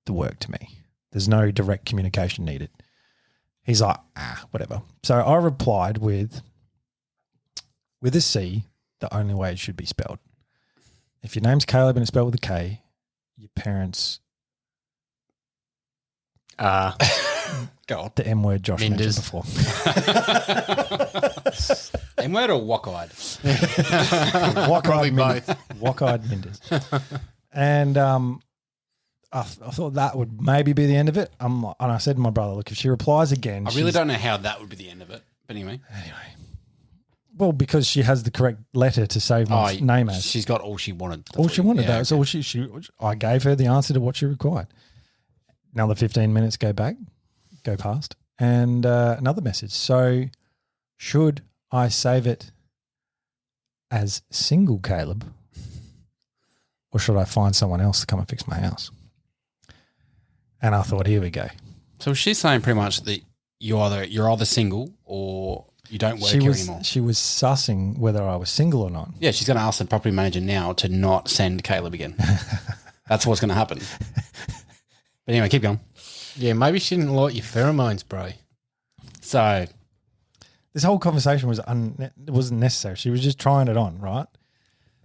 the work to me. There's no direct communication needed. He's like, whatever. So I replied with a C, the only way it should be spelled. If your name's Caleb and it's spelled with a K, your parents Go on. the M word Josh Minders. mentioned before. M-word or wok-eyed? Probably both. Wok-eyed Minders. And I thought that would maybe be the end of it. And I said to my brother, look, if she replies again. I really don't know how that would be the end of it. But anyway. Well, because she has the correct letter to save my name as. She's got all she wanted. All she wanted, Yeah, though. So I gave her the answer to what she required. Another 15 minutes go past, and another message. So should I save it as single Caleb, or should I find someone else to come and fix my house? And I thought, here we go. So she's saying pretty much that you're either single or you don't work here anymore. She was sussing whether I was single or not. Yeah, she's going to ask the property manager now to not send Caleb again. That's what's going to happen. But anyway, keep going. Yeah, maybe she didn't like your pheromones, bro. So this whole conversation wasn't necessary. She was just trying it on, right?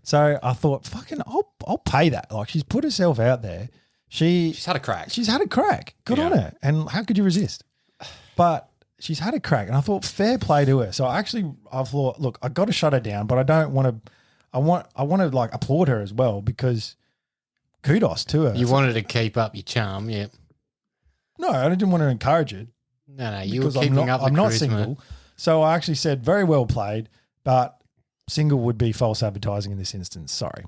So I thought, fucking, I'll pay that. Like, she's put herself out there. she's had a crack. She's had a crack. Good on her. And how could you resist? But she's had a crack, and I thought, fair play to her. So I thought, look, I got to shut her down, but I don't want to. I want to like applaud her as well, because kudos to her. You wanted to keep up your charm, yeah. No, I didn't want to encourage it. No, you were Because keeping up the I'm not charisma. single. So I actually said, very well played, but single would be false advertising in this instance. Sorry.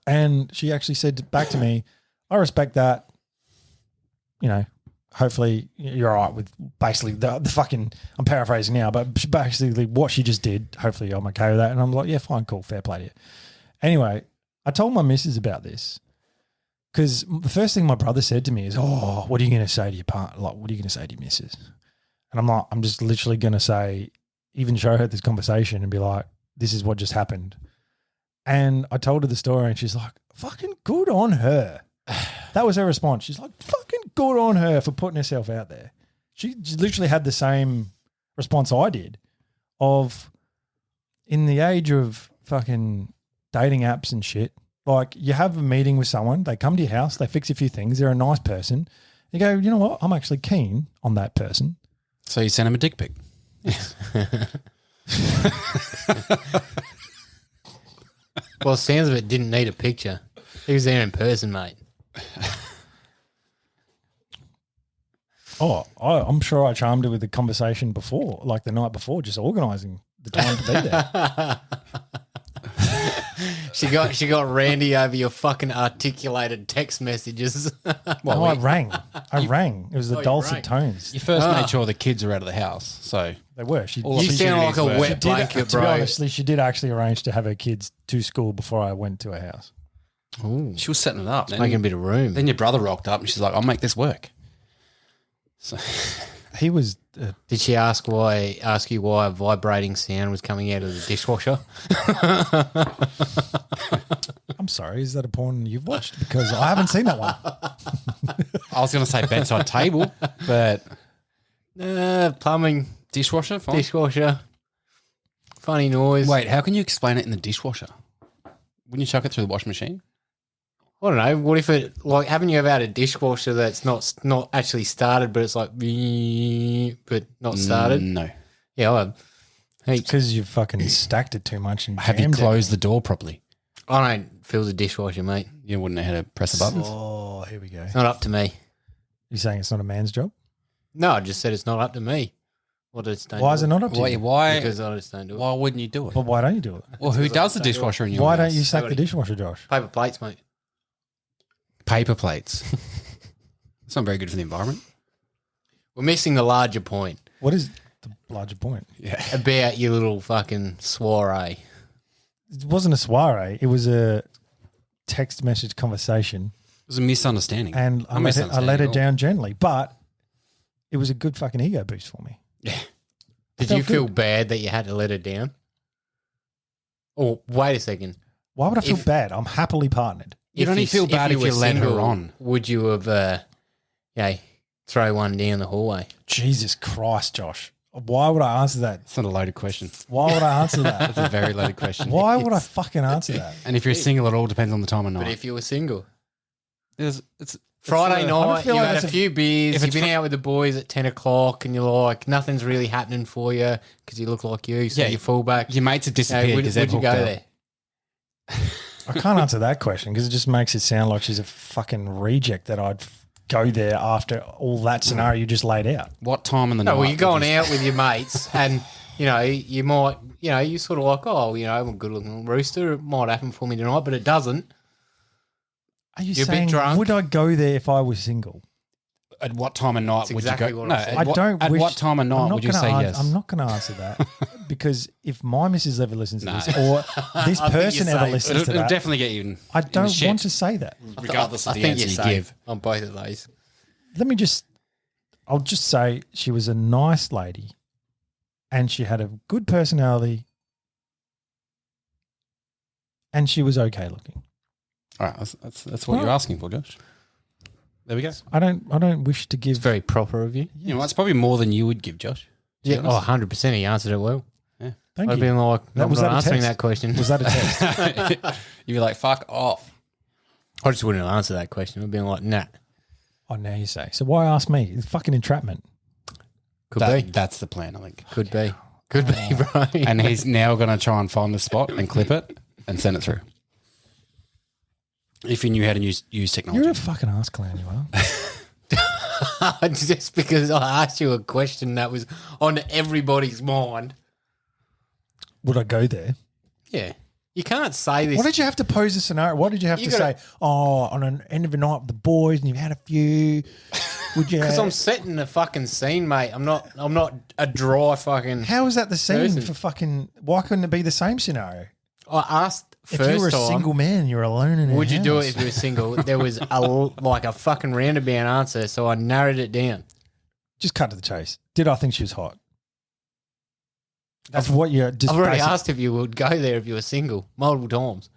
And she actually said back to me, I respect that. You know, hopefully you're all right with basically the fucking, I'm paraphrasing now, but basically what she just did, hopefully I'm okay with that. And I'm like, yeah, fine, cool, fair play to you. Anyway, I told my missus about this, because the first thing my brother said to me is, oh, what are you going to say to your partner? Like, what are you going to say to your missus? And I'm like, I'm just literally going to say, even show her this conversation and be like, this is what just happened. And I told her the story, and she's like, fucking good on her. That was her response. She's like, fucking good on her for putting herself out there. She literally had the same response I did of, in the age of fucking dating apps and shit, like, you have a meeting with someone, they come to your house, they fix a few things, they're a nice person. You go, you know what? I'm actually keen on that person. So you send him a dick pic. Well, sounds of it didn't need a picture. He was there in person, mate. Oh, I'm sure I charmed her with the conversation before, like the night before, just organising the time to be there. She got randy over your fucking articulated text messages. Well, I rang. It was the dulcet rang. tones. You first made sure the kids are out of the house. So They were. You sound like a wet blanket, To be bro. honest, she did actually arrange to have her kids to school before I went to her house. Ooh, she was setting it up. Then, making a bit of room. then your brother rocked up and she's like, I'll make this work. So He was. Did she ask you why a vibrating sound was coming out of the dishwasher? I'm sorry. Is that a porn you've watched? Because I haven't seen that one. I was going to say bedside table, but Plumbing, dishwasher, fine. dishwasher, funny noise. Wait, how can you explain it in the dishwasher? Wouldn't you chuck it through the washing machine? I don't know. What if it like haven't you ever had a dishwasher that's not actually started, but it's like but not started? No. Yeah, I have. It's because you've fucking stacked it too much and Have you jammed it. closed the door properly? I don't fill the dishwasher, mate. You wouldn't know how to press the buttons? Oh, here we go. It's not up to me. You're saying it's not a man's job? No, I just said it's not up to me. Well, just don't Why do is it not up to you? Why? Because I just don't do it. Why wouldn't you do it? Well, why don't you do it? Well, who does the dishwasher in your Why house? don't you stack the Nobody. dishwasher, Josh? Paper plates, mate. Paper plates. It's not very good for the environment. We're missing the larger point What is the larger point? Yeah. about your little fucking soiree. It wasn't a soiree. It was a text message conversation, It was a misunderstanding. and I let her down gently. But it was a good fucking ego boost for me. Yeah. Did felt you feel good. bad that you had to let her down? Oh, wait a second. Why would I feel If- bad? I'm happily partnered. You'd only feel bad if were you let her single, on. Would you have, throw one down the hallway? Jesus Christ, Josh. Why would I answer that? It's not a loaded question. Why would I answer It's that? a very loaded question. Why would I fucking answer that? And if you're single, it all depends on the time of night. But if you were single, It's Friday I don't night, feel you like had that's a a- few beers, if you've it's been out with the boys at 10 o'clock, and you're like, nothing's really happening for you because you look like you, so Yeah. you fall back. your mates have Hey, disappeared would because you they've go hooked up. there? I can't answer that question because it just makes it sound like she's a fucking reject that I'd go there after all that scenario you just laid out. What time in the night? No, well, you're would going you- out with your mates, and you might, you sort of like, oh, I'm a good-looking rooster. It might happen for me tonight, but it doesn't. Are you You're a bit saying drunk. would I go there if I was single? At what time of night That's would exactly you go? what No, I said. at, I don't. At wish, what time of I'm night not would you gonna say ans- yes? I'm not going to answer that because if my missus ever listens to No. this, or this I think person you're ever safe. listens It'll to that, definitely get you in. I in the don't shit, want to say that. regardless I of the think answer you're you safe give. on both of those. I'll just say she was a nice lady and she had a good personality and she was okay looking. All right, that's what you're asking for, Josh. There we go. I don't wish to give It's very proper of you. You know, that's probably more than you would give, Josh. to be Yeah, honest. 100%. He answered it well. Thank I'd you. been like, That I'm was not that a answering test? that question. Was that a test? You'd be like, fuck off. I just wouldn't have answered that question. I'd been like, nah, Oh, now you say. So why ask me? It's fucking entrapment. could be. That's the plan, I think. Could be. Could be, bro. And he's now going to try and find the spot and clip it and send it through. If you knew how to use technology. You're a fucking ass clown, you are. Just because I asked you a question that was on everybody's mind. Would I go there? Yeah. You can't say this. Why did you have to pose a scenario? Why did you have You to gotta- say, oh, on an end of the night with the boys and you've had a few, would you? Because I'm setting the fucking scene, mate. I'm not a dry fucking. How is that the same Person. for fucking? Why couldn't it be the same scenario? I asked If first you were a time, single man, you're alone in a would you do house. it if you were single? There was a fucking roundabout answer, so I narrowed it down. Just cut to the chase. Did I think she was hot? That's what you're just. I've already basic- asked if you would go there if you were single multiple times.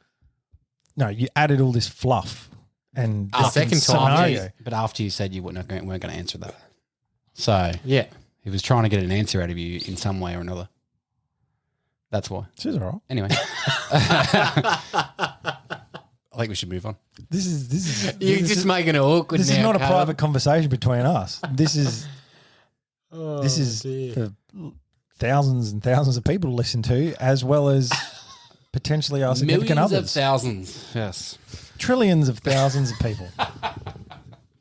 No, you added all this fluff and The second time, scenario. But after you said you weren't going to answer that. So Yeah. he was trying to get an answer out of you in some way or another. That's why. She's all right. Anyway. I think we should move on. This is You're this just is, making it awkward this now, is not a Caleb. private conversation between us. This is Oh, this is dear. for thousands and thousands of people to listen to, as well as potentially our significant Millions of others. thousands. Yes. Trillions of thousands of people.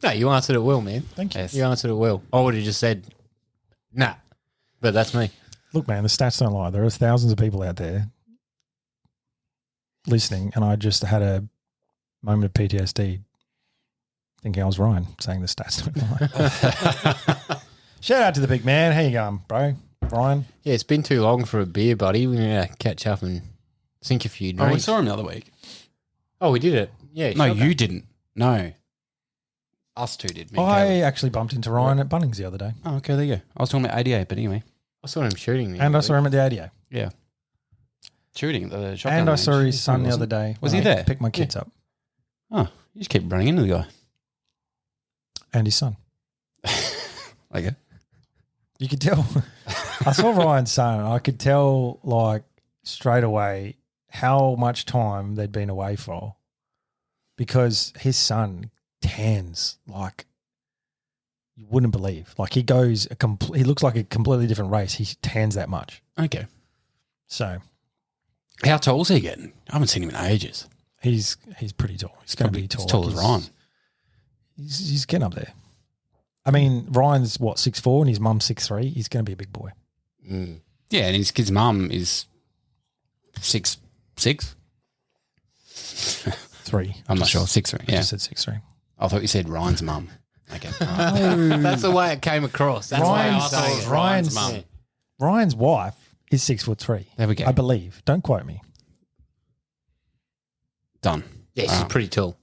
No, you answered it well, man. Thank you. Yes. You answered it well. I would have just said, nah. But that's me. Look, man, the stats don't lie. There are thousands of people out there listening, and I just had a moment of PTSD thinking I was Ryan saying the stats don't lie. Shout out to the big man. How you going, bro? Ryan? Yeah, it's been too long for a beer, buddy. We need to catch up and sink a few Oh, we drinks. saw him the other week. Oh, we did it. Yeah. No, shotgun. you didn't. No. Us two did. Me and I Caleb. actually bumped into Ryan at Bunnings the other day, Oh, okay, there you go. I was talking about 88, but anyway. I saw him shooting me. and I saw him at the ADO. Yeah. Shooting at the shotgun And I range. saw his son the Wasn't- other day. Was when he I there? Picked my kids up. Oh, you just keep running into the guy. And his son. Okay. You could tell. I saw Ryan's son. And I could tell, like, straight away how much time they'd been away for. because his son tans like you wouldn't believe. Like he goes, he looks like a completely different race. He tans that much. Okay. So how tall is he getting? I haven't seen him in ages. he's pretty tall. He's going to be tall. As tall as Ryan. He's getting up there. I mean, Ryan's 6'4" and his mum's 6'3". He's going to be a big boy. Mm. Yeah, and his kid's mum is 6'6". 3. I'm not sure. 6'3". I Yeah, just said 6'3". I thought you said Ryan's mum. Okay. That's the way it came across. That's why I thought it was Ryan's mum. Ryan's wife is 6'3". There we go. I believe. Don't quote me. Done. Yeah, she's pretty tall.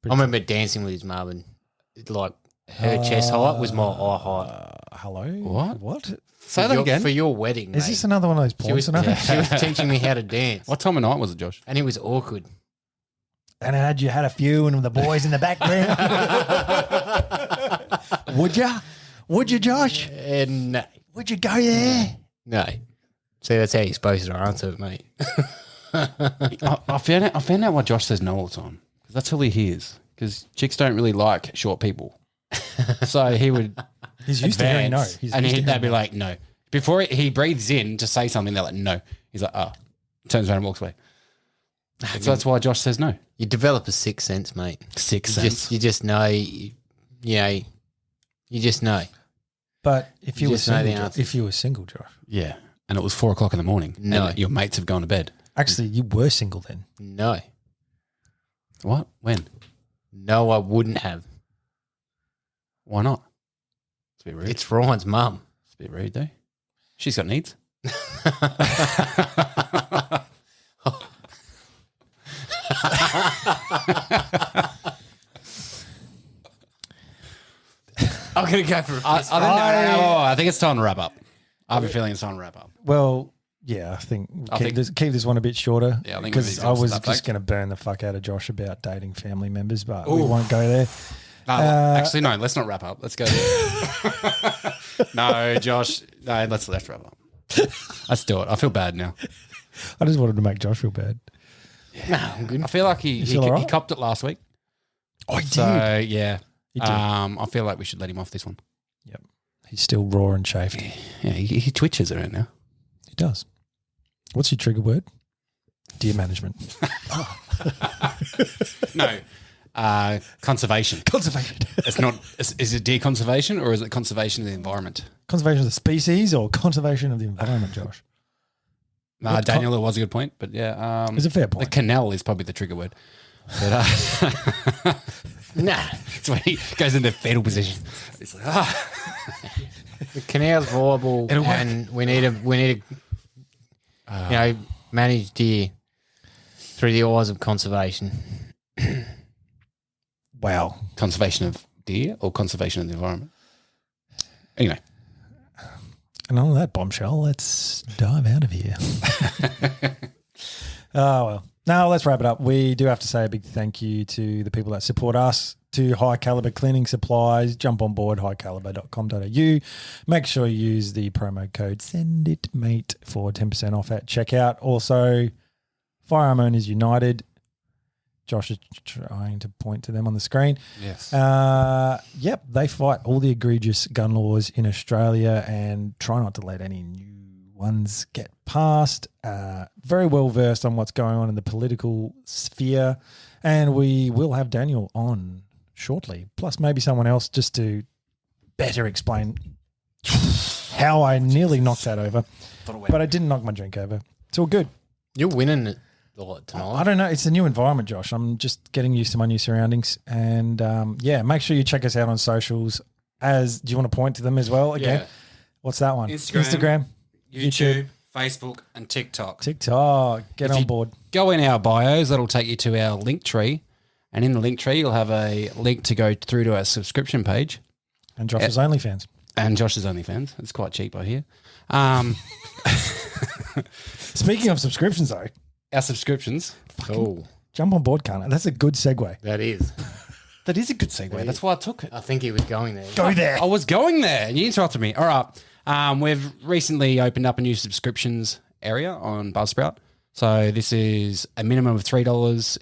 I remember dancing with his mum and like her chest height was my eye height. Hello? What? Say that again. For your wedding, Is mate. this another one of those porn scenarios? She was teaching me how to dance. What time of night was it, Josh? And it was awkward. And you had a few and the boys in the background. Would you? Would you, Josh? No. Would you go there? No. See, that's how you're supposed to answer it, mate. I found out why Josh says no all the time. Because that's all he hears. Because chicks don't really like short people. So he would He's used to hearing no. advance, and they'd be like, no. Before he breathes in to say something, they're like, no. He's like, oh. Turns around and walks away. So that's why Josh says no. You develop a sixth sense, mate. Sixth sense. You just know, you just know. But if you were just know the single, answer. if you were single, Josh. Yeah. And it was 4 o'clock in the morning. No. And your mates have gone to bed. Actually, you were single then. No. What? When? No, I wouldn't have. Why not? It's a bit rude. It's Ryan's mum. It's a bit rude, though. She's got needs. I'm going to go for a fist fight. I think it's time to wrap up. I have a feeling it's time to wrap up. Well, yeah, I think keep this one a bit shorter. Yeah, I think because I was that just fact. going to burn the fuck out of Josh about dating family members, but we won't go there. No, actually, no. Let's not wrap up. Let's go there. No, Josh. No, let's wrap up. Let's do it. I feel bad now. I just wanted to make Josh feel bad. No, I'm good. I feel like he feel all right? copped it last week. Oh, he did. So yeah, He did. I feel like we should let him off this one. Yep. He's still raw and chafed. Yeah, he twitches around now. He does. What's your trigger word? Dear management. No, conservation. Conservation. It's not. Is it deer conservation or is it conservation of the environment? Conservation of the species or conservation of the environment, Josh? Daniel, it was a good point, but yeah, It's a fair the point. canal is probably the trigger word. But, Nah. it's when he goes into fetal position. It's like, The canal's viable and we need to manage deer through the eyes of conservation. Wow. conservation of deer or conservation of the environment. Anyway. And on that bombshell, let's dive out of here. Oh, well. Now let's wrap it up. We do have to say a big thank you to the people that support us, to High Caliber Cleaning Supplies. Jump on board highcaliber.com.au. Make sure you use the promo code SENDITMATE for 10% off at checkout. Also, Firearm Owners United. Josh is trying to point to them on the screen. Yes. Yep, they fight all the egregious gun laws in Australia and try not to let any new ones get passed. Very well versed on what's going on in the political sphere. And we will have Daniel on shortly, plus maybe someone else just to better explain how I nearly knocked that over. But I didn't knock my drink over. It's all good. You're winning it a lot tonight. I don't know. It's a new environment, Josh. I'm just getting used to my new surroundings. And yeah, make sure you check us out on socials. Do you want to point to them as well again? Yeah. What's that one? Instagram, YouTube, Facebook, and TikTok. TikTok. Get on board. Go in our bios. That'll take you to our link tree. And in the link tree, you'll have a link to go through to our subscription page. And Josh's OnlyFans. And Josh's OnlyFans. It's quite cheap, I hear. Speaking of subscriptions, though, Our subscriptions. Oh, jump on board, Connor. That's a good segue. that is. That is a good segue. That's why I took it. I think he was going there. Go there. I was going there and you interrupted me. All right. We've recently opened up a new subscriptions area on Buzzsprout. So this is a minimum of $3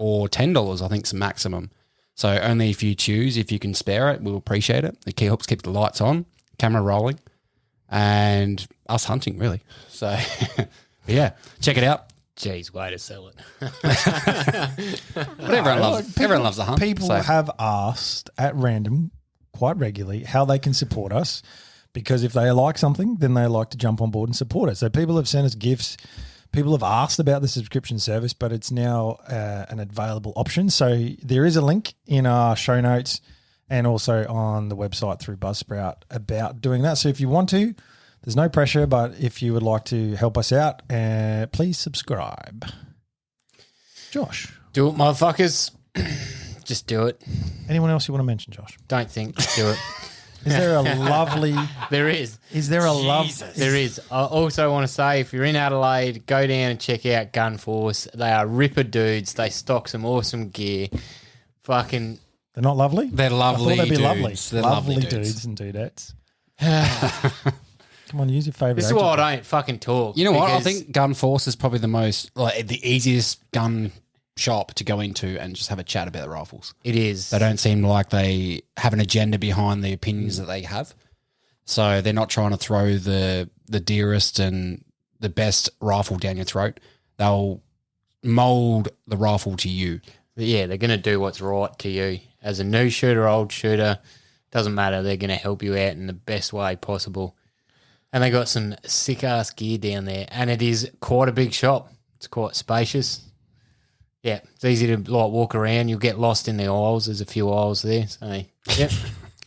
or $10, I think, is maximum. So only if you choose, if you can spare it, we'll appreciate it. It helps keep the lights on, camera rolling, and us hunting, really. So, yeah, check it out. Jeez, way to sell it. But everyone loves the hunt. People have asked at random quite regularly how they can support us, because if they like something, then they like to jump on board and support it. So people have sent us gifts. People have asked about the subscription service, but it's now an available option. So there is a link in our show notes and also on the website through Buzzsprout about doing that. So if you want to, there's no pressure, but if you would like to help us out, please subscribe. Josh. Do it, motherfuckers. Just do it. Anyone else you want to mention, Josh? Don't think. Just do it. Is there a lovely... There is. Is there a love... There is. I also want to say, if you're in Adelaide, go down and check out Gun Force. They are ripper dudes. They stock some awesome gear. Fucking... They're not lovely? They're lovely. I thought they'd be dudes. lovely. They're lovely lovely dudes and dudettes. Come on, use your favourite. This is why I don't fucking talk. You know what? I think Gun Force is probably the easiest gun shop to go into and just have a chat about the rifles. It is. They don't seem like they have an agenda behind the opinions that they have. So they're not trying to throw the dearest and the best rifle down your throat. They'll mould the rifle to you. But yeah, they're going to do what's right to you. As a new shooter, old shooter, doesn't matter. They're going to help you out in the best way possible. And they got some sick-ass gear down there. And it is quite a big shop. It's quite spacious. Yeah, it's easy to walk around. You'll get lost in the aisles. There's a few aisles there. So, yeah.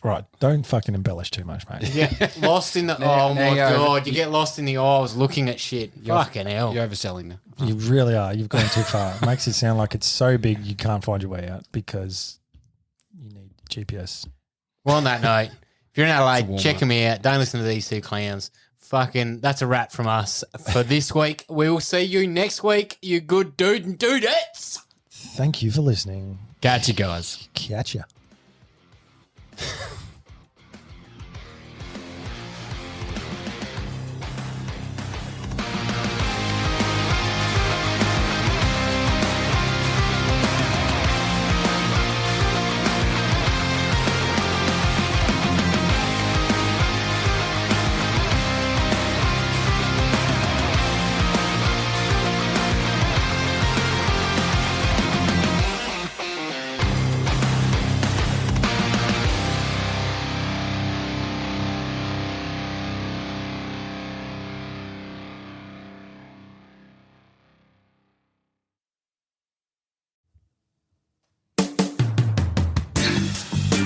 Right, don't fucking embellish too much, mate. Yeah, lost in the... oh, my God. You get lost in the aisles looking at shit. Fucking hell. You're overselling now. You really are. You've gone too far. It makes it sound like it's so big you can't find your way out because you need GPS. Well, on that note, if you're in Adelaide, check them out. Don't listen to these two clowns. Fucking, that's a wrap from us for this week. We will see you next week, you good dude and dudettes. Thank you for listening. Catch you guys. Catch ya.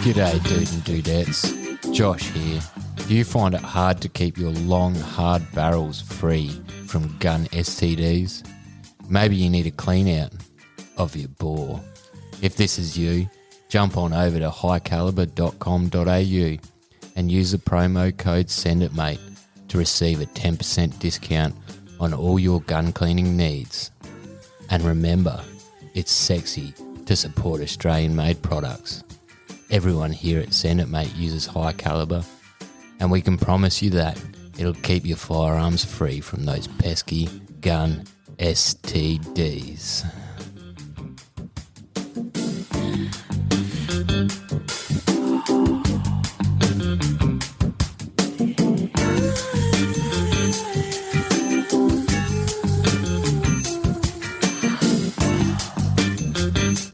G'day, dude and dudettes. Josh here. Do you find it hard to keep your long, hard barrels free from gun STDs? Maybe you need a clean out of your bore. If this is you, jump on over to highcaliber.com.au and use the promo code SENDITMATE to receive a 10% discount on all your gun cleaning needs. And remember, it's sexy to support Australian-made products. Everyone here at Send It Mate uses High Caliber, and we can promise you that it'll keep your firearms free from those pesky gun STDs.